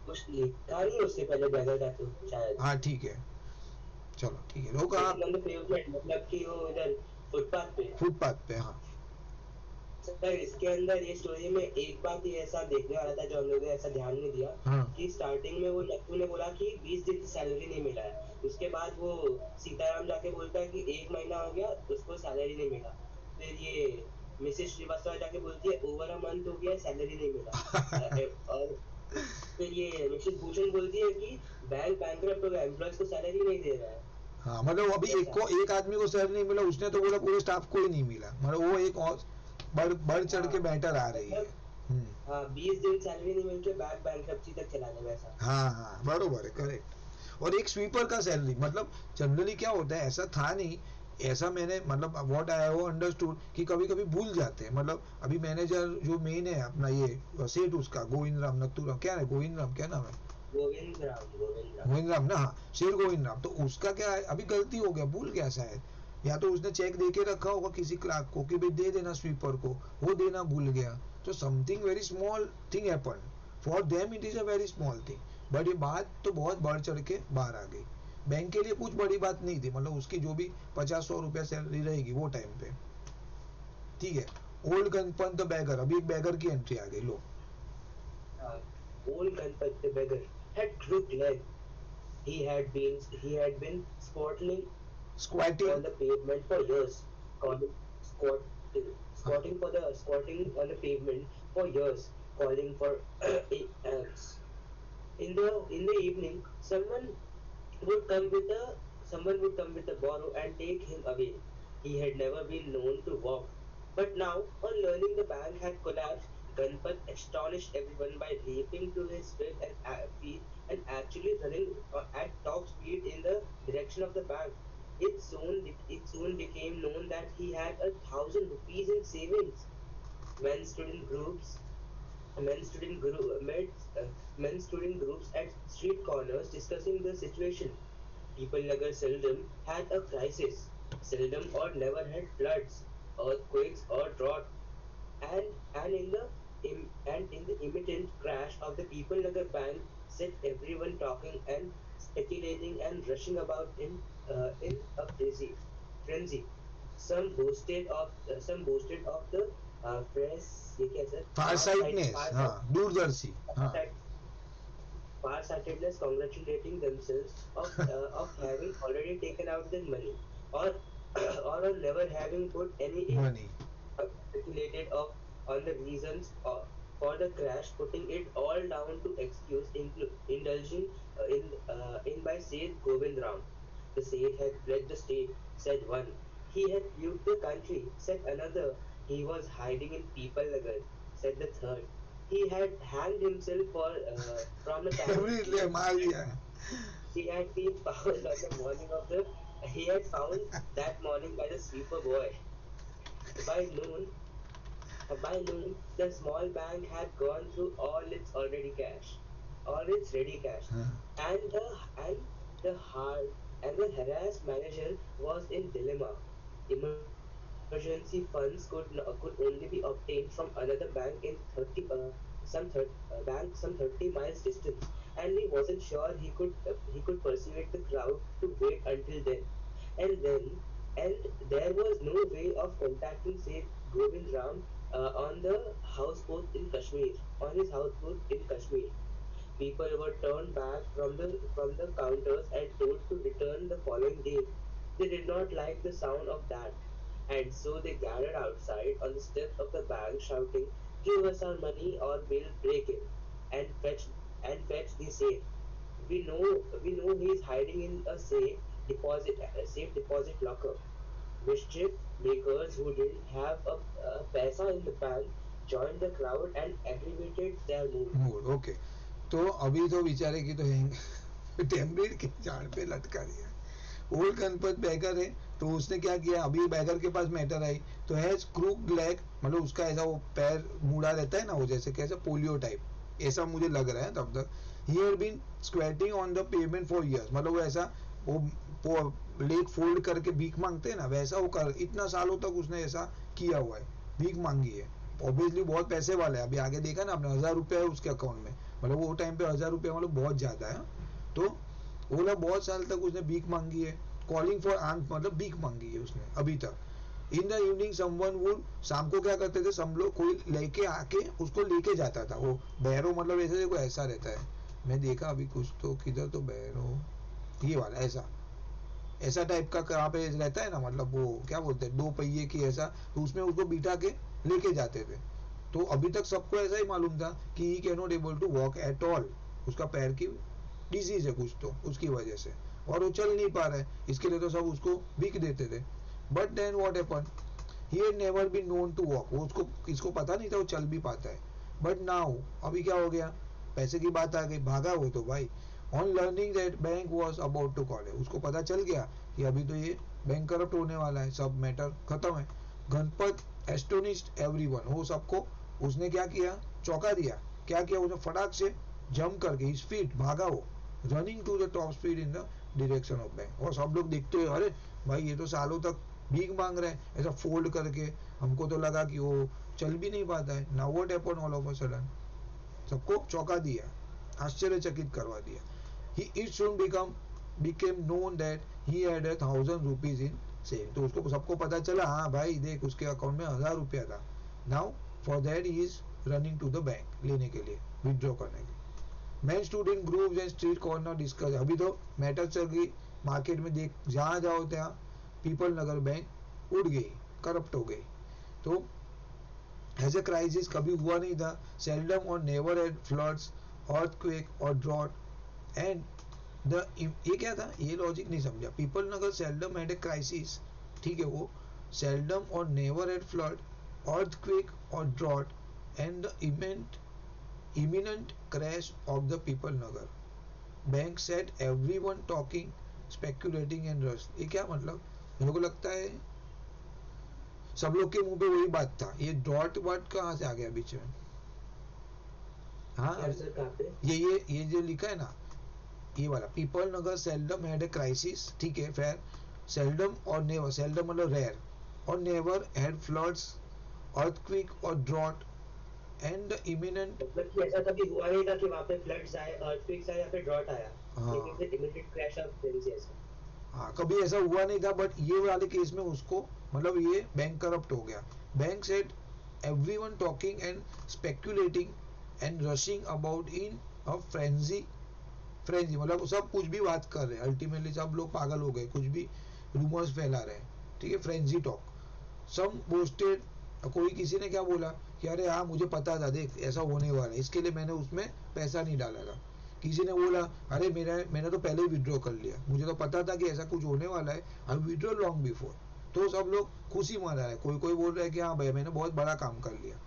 कुछ लिखा नहीं उससे पहले बैगर का तो शायद, हाँ ठीक है चलो ठीक है, लोग आप मतलब कि वो उधर फुटपाथ पे, हाँ सर इसके अंदर ये स्टोरी में एक बात ही ऐसा देखने वाला था जो हम लोगों ने ऐसा ध्यान नहीं दिया, हाँ कि स्टार्टिंग में वो नत्थू ने बोला कि 20 दिन की सैलरी नहीं मिला है, उसके बाद वो सीताराम जाके बोलता है कि 1 महीना हो गया उसको सैलरी नहीं मिला, फिर ये मिसेस श्रीवास्तव जाके बोलती है ओवर अ मंथ हो गया सैलरी नहीं मिला, और फिर ये मिसेस भूषण बोलती है कि बैंक बैंकरप्ट हो गया, एम्प्लॉयज को सैलरी नहीं दे रहा है। हाँ मतलब अभी एक आदमी को सैलरी नहीं मिला, उसने तो बोला पूरे स्टाफ को ही नहीं मिला, मतलब वो एक और बढ़ चढ़ के मैटर आ रही है। हाँ 20 दिन सैलरी नहीं मिलके बैंक बैंकरप्सी तक चला गया वैसा। हाँ बरोबर है, करेक्ट। और एक स्वीपर का सैलरी, मतलब जनरली क्या होता है, ऐसा था नहीं ऐसा मैंने मतलब व्हाट आई हैव अंडरस्टूड कि कभी कभी भूल जाते हैं, मतलब अभी मैनेजर जो मेन है अपना ये सेठ उसका गोविंद राम नत्थू राम, क्या है गोविंद राम, क्या नाम है, गोविंद राम, गोविंद राम। गोविंद राम ना, हाँ शेर गोविंद राम, तो उसका क्या है अभी गलती हो गया, भूल गया शायद, या तो उसने चेक दे के रखा होगा किसी क्लार्क को कि भाई दे देना स्वीपर को, वो देना भूल गया, तो something very small thing happen, for them it is a very small thing, but ये बात तो बहुत बढ़ चढ़ के बाहर आ गई। बैंक के लिए कुछ बड़ी बात नहीं थी, मतलब उसकी जो भी 50-100 रुपया सैलरी रहेगी वो टाइम पे, ठीक है। ओल्ड गणपत द बैगर, अभी एक बैगर की एंट्री आ गई, लो। Uh, old Ganpat the beggar had crooked leg. He had been squatting squatting, on the pavement for years, calling squatting on the pavement for years, calling for ants. In the evening, would come with a someone would come with a borrow and take him away. He had never been known to walk. But now, on learning the bank had collapsed, Ganpat astonished everyone by leaping to his feet and actually running at top speed in the direction of the bank. It soon became known that he had 1,000 rupees in savings. Men stood in groups Men stood in group, met, men stood in groups at street corners discussing the situation. People Nagar seldom had a crisis, seldom or never had floods, earthquakes or drought, and in the imminent crash of the People Nagar Bank set everyone talking and speculating and rushing about in a frenzy. Some boasted of the press, ये क्या sir, फार sightedness, हाँ दूरदर्शी, हाँ far farsightedness, congratulating themselves of having already taken out their money, or or of never having put any in, money, speculated on the reasons for the crash, putting it all down to excuse indulging in by Seth Govind Ram. The Seth had fled the state, said one. He had puked the country, said another. He was hiding in People Nagar, said the third. He had hanged himself from a every tannery. ले मार दिया। He had been found on the morning of the he had found that morning by the sweeper boy. By noon, by noon, the small bank had gone through all its ready cash, हाँ, and the hard and the harassed manager was in dilemma. Emergency funds could only be obtained from another bank in 30 miles distance, and he wasn't sure he could persuade the crowd to wait until then. And then and there was no way of contacting Seth Govind Ram on his houseboat in Kashmir. People were turned back from the counters and told to return the following day. They did not like the sound of that, and so they gathered outside on the steps of the bank shouting, "Give us our money or we'll break it," and fetch the safe. We know he is hiding in a safe deposit locker. Mischief makers who didn't have a paisa in the bank joined the crowd and aggravated their mood. Mood okay. तो अभी तो बेचारे की तो टेम्बलेट के झाड़ पे लटका दिया। ओल्ड गणपत बैगर है, तो उसने क्या किया, अभी बैगर के पास मैटर आई, तो हैज क्रूक लेग, मतलब उसका ऐसा वो पैर मुड़ा रहता है ना, वो जैसे कैसे पोलियो टाइप ऐसा मुझे लग रहा है तब तक। He had been squatting on the pavement for years, मतलब वो ऐसा वो लेग फोल्ड करके भीख मांगते हैं ना, वैसा वो कर इतना सालों तक उसने ऐसा किया हुआ है, भीख मांगी है। ऑब्वियसली बहुत पैसे वाला है, अभी आगे देखा ना आपने, 1,000 रुपया है उसके अकाउंट में, मतलब वो टाइम पे 1,000 रुपया मतलब बहुत ज्यादा है। तो बोला बहुत साल तक उसने भीख मांगी है, कॉलिंग फॉर आंट मतलब भीख मांगी है उसने अभी तक। In the evening someone would, शाम को क्या करते थे सब लोग, कोई लेके आके उसको लेके जाता था, वो बैरो मतलब ऐसे देखो ऐसा रहता है, मैं देखा अभी कुछ तो किधर तो बैरो ये वाला ऐसा ऐसा टाइप का कहाँ पे रहता है ना, मतलब वो क्या बोलते हैं 2 पहिए की ऐसा, तो उसमें उसको बिठा के लेके जाते थे। तो अभी तक सबको ऐसा ही मालूम था कि he can not able to walk at all, उसका पैर की डिजीज है कुछ तो उसकी वजह से, और वो चल नहीं पा रहा है, इसके लिए तो सब उसको भीख देते थे। But then what happen, he had never been known to walk, वो उसको इसको पता नहीं था वो चल भी पाता है। बट नाउ अभी क्या हो गया, पैसे की बात आ गई, भागा वो तो भाई। On learning that bank was about to call, उसको पता चल गया कि अभी तो ये बैंक करप्ट होने वाला है, सब मैटर खत्म है। गणपत एस्टोनिश्ड एवरीवन, वो सबको उसने क्या किया, चौंका दिया। क्या किया उसने, फटाक से जंप करके इस फीट भागा वो, running to the top speed in the direction of bank. और सब लोग देखते हुए, अरे भाई ये तो सालों तक भीख मांग रहे हैं ऐसा फोल्ड करके, हमको तो लगा कि वो चल भी नहीं पाता है। Now what happened all of a sudden, सबको चौंका दिया, आश्चर्यचकित करवा दिया। He it soon became known that he had 1,000 rupees in saving, तो उसको सबको पता चला, हाँ भाई देख उसके अकाउंट में 1,000 रुपया था। Now for that he is running to the bank, लेने के लिए, विड्रॉ करने के लिए। Man stood in groups and street corner discuss, अभी तो मैटर चल गई मार्केट में, देख जहाँ जाओ ત્યાં पीपल नगर बैंक उड़ गई, करप्ट हो गई। तो एज ए क्राइसिस कभी हुआ नहीं था, सेल्डम और नेवर हैड फ्लड्स, अर्थक्वेक और ड्रॉट एंड द, ये क्या था, ये लॉजिक नहीं समझा। Pipalnagar seldom had a crisis, ठीक है, वो सेल्डम और नेवर हैड फ्लड, अर्थक्वेक और drought and the imminent crash of the people nagar bank said everyone talking speculating and rush। ये क्या मतलब, मेरे को लगता है सब लोग के मुंह पे वही बात था। ये डॉट वर्ड कहाँ से आ गया बीच में, हाँ ये जो लिखा है ना, ये वाला people Nagar seldom had a crisis, ठीक है, फिर सेल्डम और नेवर, सेल्डम मतलब रेयर, और नेवर हैड फ्लड्स, अर्थक्वेक और ड्रॉट एंड द इमिनेंट, मतलब कि ऐसा कभी हुआ नहीं था कि वहां पे फ्लड्स आए, अर्थक्वेक्स आए या फिर ड्रॉट आया, लेकिन फिर इमीडिएट क्रैश ऑफ करेंसी ऐसा, हाँ कभी ऐसा हुआ नहीं था। बट ये वाले केस में उसको मतलब ये बैंक करप्ट हो गया। Bank said everyone talking and speculating and rushing about in a frenzy मतलब सब कुछ भी बात कर रहे हैं, अल्टीमेटली सब लोग पागल हो गए, कुछ भी रूमर्स फैला रहे हैं, ठीक है, फ्रेंजी टॉक। सम बोस्टेड, कोई किसी ने क्या बोला कि अरे हाँ मुझे पता था, देख ऐसा होने वाला है, इसके लिए मैंने उसमें पैसा नहीं डाला था। किसी ने बोला अरे मैंने तो पहले ही विड्रॉ कर लिया, मुझे तो पता था कि ऐसा कुछ होने वाला है, आई विड्रॉ लॉन्ग बिफोर। तो सब लोग खुशी मना रहे हैं, कोई बोल रहा है कि हाँ भाई मैंने बहुत बड़ा काम कर लिया।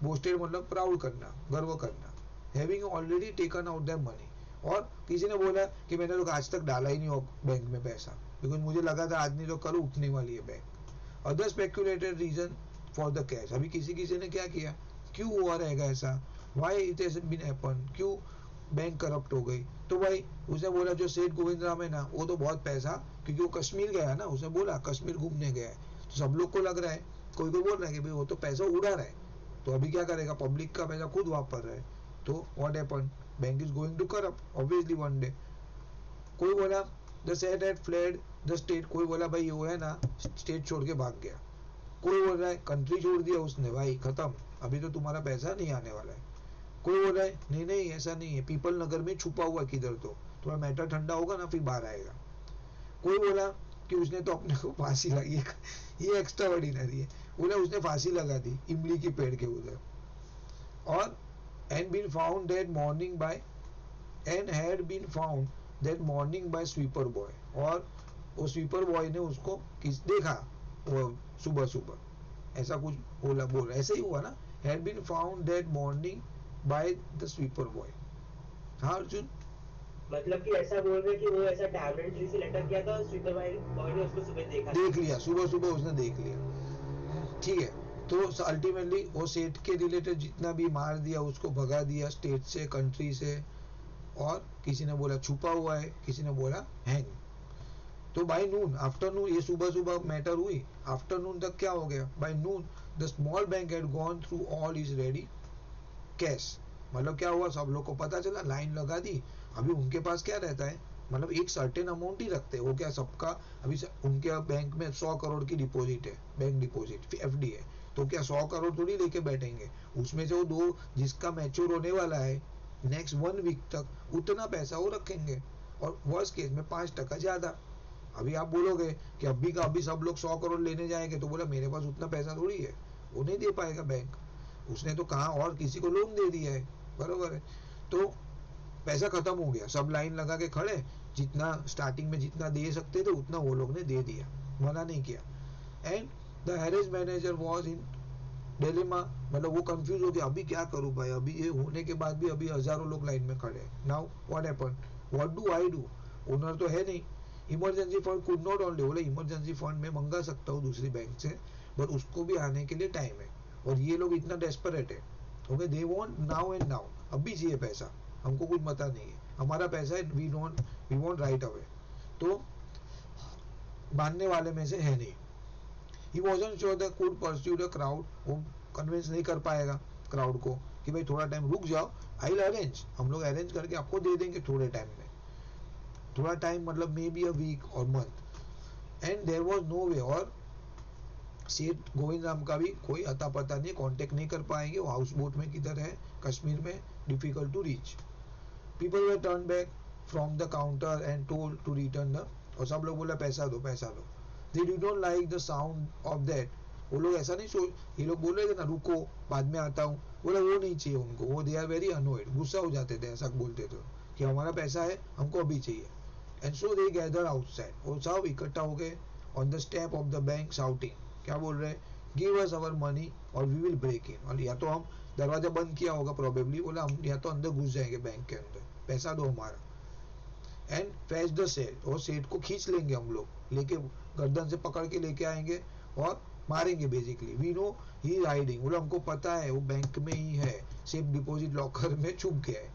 बोस्टेड मतलब प्राउड करना, गर्व करना, having already taken out that money. और किसी ने बोला कि मैंने तो आज तक डाला ही नहीं बैंक में पैसा, बिकॉज मुझे लगा था आज नहीं तो कल उठने वाली है bank. Other speculated reason for the cash, अभी किसी ने क्या किया, क्यों हुआ रहेगा ऐसा, why it has been happen, क्यों बैंक करप्ट हो गई। तो भाई उसने बोला जो सेठ गोविंद राम है ना, वो तो बहुत पैसा, क्योंकि वो कश्मीर गया ना, उसने बोला कश्मीर घूमने गया है, तो सब लोग को लग रहा है, कोई बोल रहा है कि भाई वो तो पैसा उड़ा रहा है, तो अभी क्या करेगा, पब्लिक का पैसा खुद वापर रहा है। तो what happen, bank is going to corrupt obviously one day. कोई बोला द सेठ हैड फ्लेड द स्टेट, कोई बोला भाई वो है ना स्टेट छोड़ के भाग गया। कोई बोल रहा है कंट्री छोड़ दिया उसने, भाई खत्म, अभी तो तुम्हारा पैसा नहीं आने वाला है। कोई बोल रहा है नहीं ऐसा नहीं है, पीपल नगर में छुपा हुआ किधर, तो थोड़ा मैटर ठंडा होगा ना फिर बाहर आएगा। कोई बोला कि उसने तो अपने को फांसी लगी, ये एक्स्ट्रा ऑर्डिनरी है, बोला उसने फांसी लगा दी इमली के पेड़ के उधर। और and been found that morning by and had been found that morning by sweeper boy, और वो स्वीपर बॉय ने उसको देखा वो सुबह ऐसा कुछ बोला ऐसे ही हुआ ना, had been found that morning by the sweeper boy. हाँ अर्जुन, मतलब कि ऐसा बोल रहे कि वो ऐसा टैबलेट ट्री से लटक गया था, स्वीपर बॉय ने उसको सुबह देख लिया, सुबह उसने देख लिया, ठीक है। तो अल्टीमेटली वो सेठ के रिलेटेड जितना भी मार दिया, उसको भगा दिया स्टेट से, कंट्री से, और किसी ने बोला छुपा हुआ है, किसी ने बोला हैंग। तो बाय नून, आफ्टरनून, ये सुबह मैटर हुई, आफ्टरनून तक क्या हो गया, by noon the small bank had gone through all is ready cash. मतलब क्या हुआ, सब लोग को पता चला, लाइन लगा दी। अभी उनके पास क्या रहता है, मतलब एक सर्टेन अमाउंट ही रखते हैं वो, क्या सबका, अभी उनके बैंक में 100 करोड़ की डिपॉजिट है, बैंक डिपॉजिट एफडी है, तो क्या 100 करोड़ थोड़ी लेके बैठेंगे, उसमें से वो दो जिसका मैच्योर होने वाला है नेक्स्ट 1 वीक तक, उतना पैसा वो रखेंगे, और वर्स्ट केस में 5% ज्यादा। अभी आप बोलोगे कि अभी का अभी सब लोग 100 करोड़ लेने जाएंगे, तो बोला मेरे पास उतना पैसा थोड़ी है, वो नहीं दे पाएगा बैंक, उसने तो कहा और किसी को लोन दे दिया है, बरोबर है। तो पैसा खत्म हो गया, सब लाइन लगा के खड़े, जितना स्टार्टिंग में जितना दे सकते थे उतना वो लोग ने दे दिया, मना नहीं किया। And the harried manager was in dilemma, मतलब वो कंफ्यूज हो गया, अभी क्या करूं भाई, अभी ये होने के बाद भी अभी हजारों लोग लाइन में खड़े हैं। Now what happen, what do I do, owner तो है नहीं, emergency fund could not only, बोले इमरजेंसी फंड में मंगा सकता हूँ दूसरी बैंक से, बट उसको भी आने के लिए टाइम है, और ये लोग इतना डेस्परेट है, okay, they want now and now, अभी चाहिए पैसा, हमको कुछ पता नहीं है, हमारा पैसा है, वी वांट राइट अवे। तो मानने वाले में से है नहीं। He wasn't sure that could pursue the crowd, वो कन्विंस नहीं कर पाएगा क्राउड को कि भाई थोड़ा टाइम रुक जाओ, आई विल अरेंज, हम लोग अरेंज करके आपको दे देंगे थोड़े टाइम में, थोड़ा टाइम मतलब मे बी अ वीक और month. And there was no way, और सेठ गोविंद राम का भी कोई अता पता नहीं, कांटेक्ट नहीं कर पाएंगे, वो हाउस बोट में किधर है कश्मीर में, difficult to reach. People were turn back from the counter and told to return the, और सब लोग बोला पैसा दो पैसा दो। They did not like the sound of that, वो लोग ऐसा नहीं सोच, ये लोग बोल रहे थे ना रुको बाद में आता हूँ, बोला वो नहीं चाहिए उनको, वो दे आर वेरी अनोइड, गुस्सा हो जाते थे ऐसा बोलते थे कि हमारा पैसा है हमको अभी चाहिए। And so they gather outside, वो सब इकट्ठा हो गए on the step of the bank shouting, क्या बोल रहे हैं, गिव अस अवर मनी और वी विल ब्रेक इन, और या तो हम दरवाजा बंद किया होगा प्रोबेबली, बोला हम या तो अंदर घुस जाएंगे बैंक के अंदर, पैसा दो हमारा, एंड फैच द सेट, और सेट को खींच लेंगे हम लोग, लेके गर्दन से पकड़ के लेके आएंगे और मारेंगे basically, we know he riding, बोला हमको पता है वो बैंक में ही है, सेफ डिपॉजिट लॉकर में छुप गया है,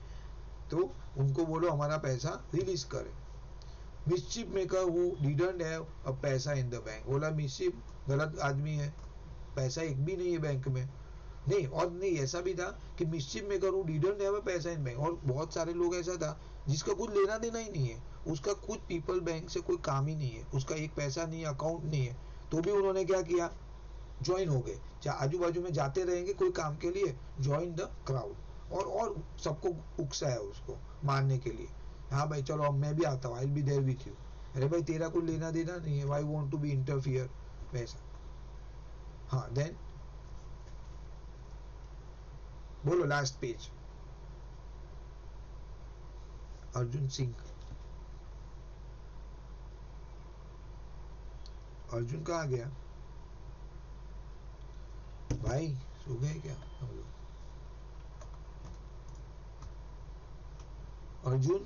तो उनको बोलो हमारा पैसा रिलीज करे। Mischief maker who didn't have a पैसा इन द बैंक, बोला मिस्चिफ गलत आदमी है, पैसा एक भी नहीं है बैंक में, नहीं, और नहीं ऐसा भी था कि mischief maker who didn't have a पैसा इन बैंक, और बहुत सारे लोग ऐसा था जिसका कुछ लेना देना ही नहीं है, उसका कुछ पीपल बैंक से कोई काम ही नहीं है, उसका एक पैसा नहीं है, अकाउंट नहीं है, तो भी उन्होंने क्या किया, ज्वाइन हो गए, चाहे आजू बाजू में जाते रहेंगे कोई काम के लिए, ज्वाइन द क्राउड, और सबको उकसाया उसको मारने के लिए, हाँ भाई चलो अब मैं भी आता हूँ, I will be there with you, अरे भाई तेरा कुछ लेना देना नहीं है, why want to be interfere, वैसा। हाँ देन बोलो लास्ट पेज, अर्जुन सिंह, अर्जुन कहाँ गया भाई, सो गए क्या हम लोग, अर्जुन,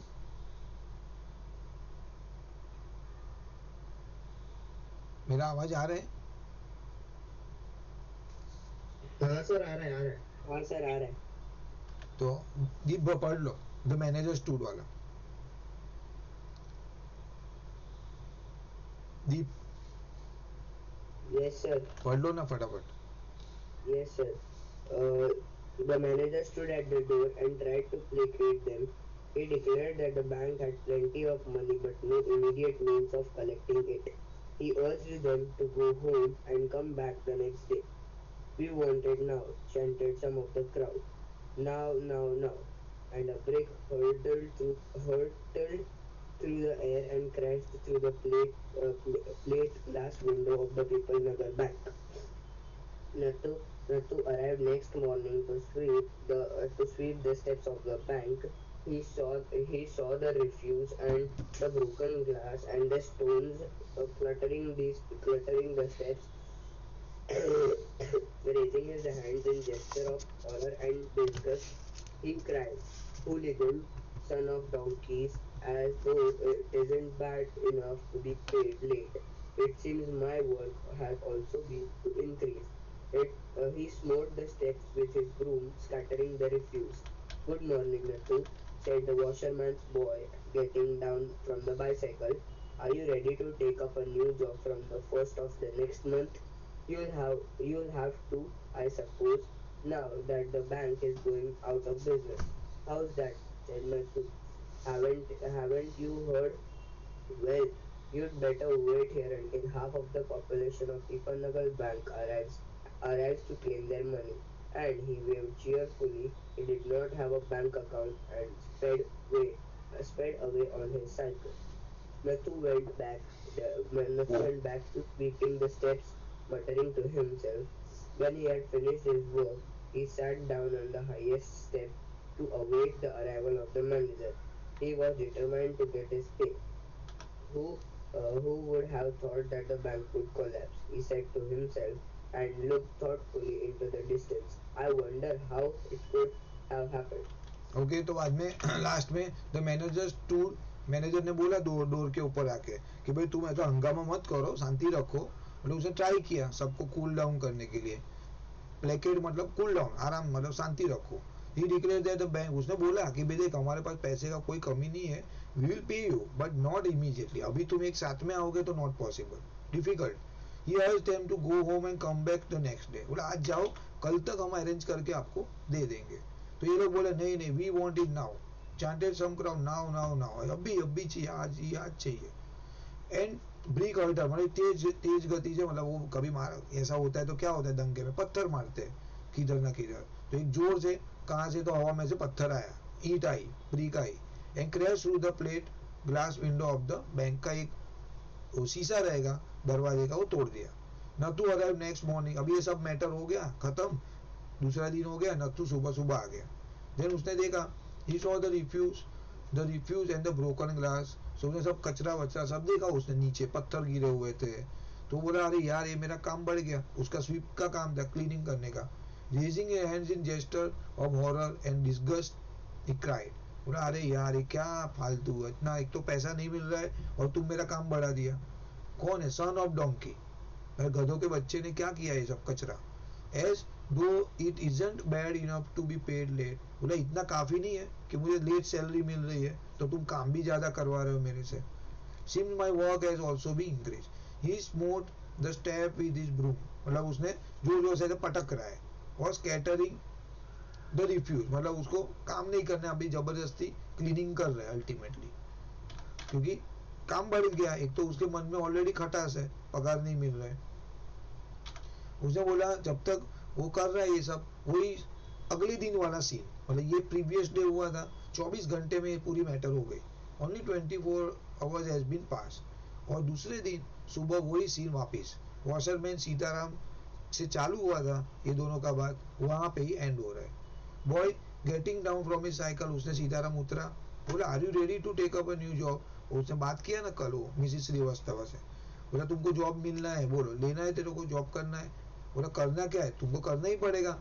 मेरा आवाज आ रहा है, हाँ सर आ रहा है, आ रहा है, हाँ सर आ रहा है। तो दीप पढ़ लो द मैनेजर स्टूड वाला, दीप यस सर, पढ़ लो ना फटाफट। yes sir. Uh, the manager stood at the door and tried to placate them. He declared that the bank had plenty of money but no immediate means of collecting it. He urged them to go home and come back the next day. We want it now, chanted some of the crowd. Now, now, now. And a brick hurtled through the air and crashed through the plate glass window of the People Nagar Bank. Nattu arrived next morning to sweep the steps of the bank. He saw the refuse and the broken glass and the stones cluttering the steps. Raising his hands in gesture of horror and disgust, he cried, "Hooligan, son of donkeys, as though it isn't bad enough to be paid late. It seems my work has also been to increase." He smote the steps with his broom, scattering the refuse. "Good morning, Nathu," said the washerman's boy, getting down from the bicycle. "Are you ready to take up a new job from the first of the next month? You'll have to, I suppose, now that the bank is going out of business." "How's that?" said Nathu. Haven't you heard? Well, you'd better wait here until half of the population of Ipanagar Bank arrives to claim their money. And he waved cheerfully. He did not have a bank account and sped away on his cycle. Nathu went back to sweeping the steps, muttering to himself. When he had finished his work, he sat down on the highest step to await the arrival of the manager. He was determined to get his pay. Who, who would have thought that the bank would collapse? He said to himself and looked thoughtfully into the distance. I wonder how it could have happened. Okay तो बाद में last में the manager stood manager ने बोला door के ऊपर आके कि भाई तुम ऐसा हंगामा मत करो, शांति रखो। मतलब उसने ट्राई किया सबको कूल डाउन करने के लिए। प्लेकेट मतलब कूल डाउन, आराम मतलब शांति रखो। ही डिक्लेयर्ड दैट द बैंक, उसने बोला कि भाई देख हमारे पास पैसे का कोई कमी नहीं है, we will pay you but not immediately. अभी तुम एक साथ में आओगे तो not possible, difficult. He urged them to go home and come back the next day. बोला आज जाओ, कल तक हम अरेंज करके आपको दे देंगे। तो ये लोग बोले नहीं नहीं, we want it now. Chanted some crowd now now now, अभी चाहिए, आज चाहिए। एंड ब्रिक ऑल्टर मतलब तेज तेज गति से, मतलब वो कभी मार ऐसा होता है तो क्या होता है दंगे में, पत्थर मारते हैं किधर ना किधर। तो एक जोर से कहाँ से, तो हवा में से पत्थर आया, ईट आई, ब्रिक आई and crash through the plate glass window of the bank का एक शीशा रहेगा दरवाजे का, वो तोड़ दिया। नथु अराइव नेक्स्ट मॉर्निंग, अभी ये सब मैटर हो गया खत्म, दूसरा दिन हो गया, नथु सुबह सुबह आ गया। देन उसने देखा, he saw the refuse and the broken glass. So उसने सब कचरा वचरा सब देखा, उसने नीचे पत्थर गिरे हुए थे। तो बोला अरे यार ये मेरा काम बढ़ गया। उसका स्वीप का काम था, क्लीनिंग करने का। Raising his hands in gesture of horror and disgust, he cried. बोला अरे यार ये क्या फालतू है, इतना एक तो पैसा नहीं मिल रहा है और तुम मेरा काम बढ़ा दिया। कौन है, सन ऑफ डोंकी, गधों के बच्चे ने क्या किया ये सब कचरा। As though it isn't bad enough to be paid late, बोला इतना काफी नहीं है कि मुझे लेट सैलरी मिल रही है, तो तुम काम भी ज्यादा करवा रहे हो मेरे से। Seem my work has also be increase. He smote the step with his broom, मतलब उसने जोर जोर से पटक रहा है। और स्कैटरिंग द रिफ्यूज, मतलब उसको काम नहीं करना, अभी जबरदस्ती क्लीनिंग कर रहा है अल्टीमेटली, क्योंकि काम बढ़ गया। एक तो उसके मन में ऑलरेडी खटास है, पगार नहीं मिल रहा है। उसने बोला जब तक वो कर रहा है ये सब, वही अगले दिन वाला सीन, मतलब ये प्रीवियस डे हुआ था, 24 घंटे में पूरी मैटर हो गई। Only 24 hours has been pass. और दूसरे दिन सुबह वही सीन वापिस, वॉशरमैन सीताराम से चालू हुआ था ये दोनों का बात, वहां पे ही एंड हो रहा है। Boy getting down from his cycle, उसने सीताराम उतरा, बोला are you ready to take up a new job. उसने बात किया ना कल वो मिसिस श्रीवास्तव से, बोला तुमको जॉब मिलना है, बोलो लेना है तेरे को, जॉब करना है। बोला करना क्या है, तुमको करना ही पड़ेगा।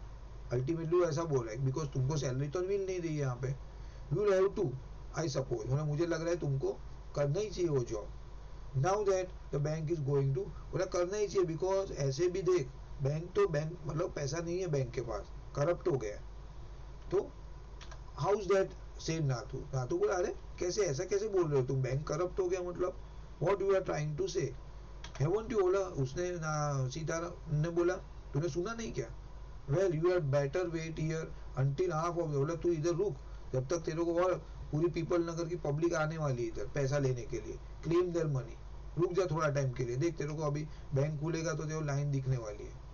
अल्टीमेटली ऐसा बोला है, बिकॉज तुमको सैलरी तो मिल नहीं रही है यहाँ पे। You will have to, I suppose, बोला मुझे लग रहा है तुमको करना ही चाहिए वो job. Now that the bank is going to, बोला करना ही चाहिए, बिकॉज ऐसे भी देख बैंक तो बैंक मतलब पैसा नहीं है बैंक के पास, करप्ट हो गया। तो house that said Nathu, Nathu बोला अरे कैसे, ऐसा कैसे बोल रहे हो तुम, बैंक करप्ट हो गया मतलब, what you are trying to say. Haven't you, बोला उसने सीताराम ने बोला तूने सुना नहीं क्या। Well you are better wait here until half of, बोला तू इधर रुक जब तक तेरे को, और पूरी पीपल नगर की पब्लिक आने वाली है इधर पैसा लेने के लिए, क्लेम देयर मनी, रुक जा थोड़ा टाइम के लिए, देख तेरे को अभी बैंक खुलेगा तो तेरे को लाइन दिखने वाली है।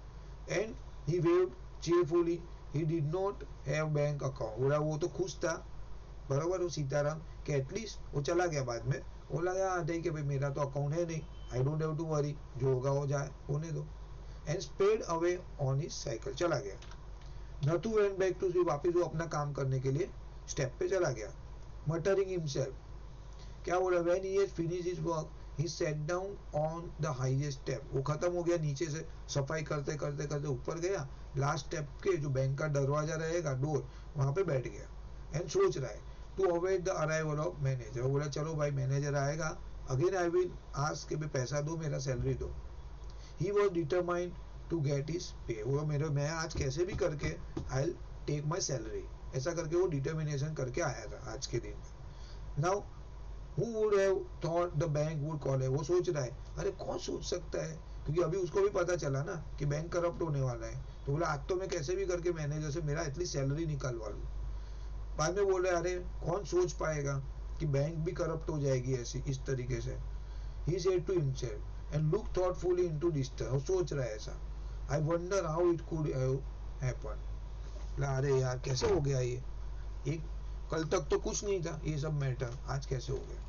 And he waived cheerfully, he did not have bank account, बोला वो तो खुश था बराबर वो सीताराम कि एटलीस्ट वो चला गया बाद में, वो लगा ठीक है भाई मेरा तो अकाउंट है नहीं, I don't have to worry, जो होगा हो जाए होने दो। And sped away on his cycle, चला गया। नथु वेंट बैक टू, वापस वो अपना काम करने के लिए स्टेप पे चला गया। मटरिंग हिमसेल्फ, क्या बोला, when he has finished his work he set down on the highest step, वो खत्म हो गया, नीचे से सफाई करते करते करते ऊपर गया, लास्ट स्टेप के जो बैंक का दरवाजा रहेगा डोर, वहां पे बैठ गया। एंड सोच रहा है to avoid the arrival of manager, बोला चलो भाई मैनेजर आएगा, अगेन आई विल आस्क कि पैसा दो, मेरा सैलरी दो। He was determined to get his pay, वो मेरे मैं आज कैसे भी करके I will take my salary, ऐसा करके वो डिटर्मिनेशन करके आया था आज के दिन। Now who would have thought the bank would call है, वो सोच रहा है अरे कौन सोच सकता है, क्योंकि अभी उसको भी पता चला ना कि बैंक करप्ट होने वाला है, तो बोला आज तो मैं कैसे भी करके मैनेजर से मेरा एटलीस्ट सैलरी निकालवा लूँ। बाद में बोल रहे अरे कौन सोच पाएगा कि बैंक भी करप्ट हो जाएगी ऐसी इस तरीके से। he said to himself and looked thoughtfully into distance, वो सोच रहा है ऐसा, I wonder how it could have happened, अरे यार कैसे हो गया ये, एक कल तक तो कुछ नहीं था ये सब मैटर, आज कैसे हो गया।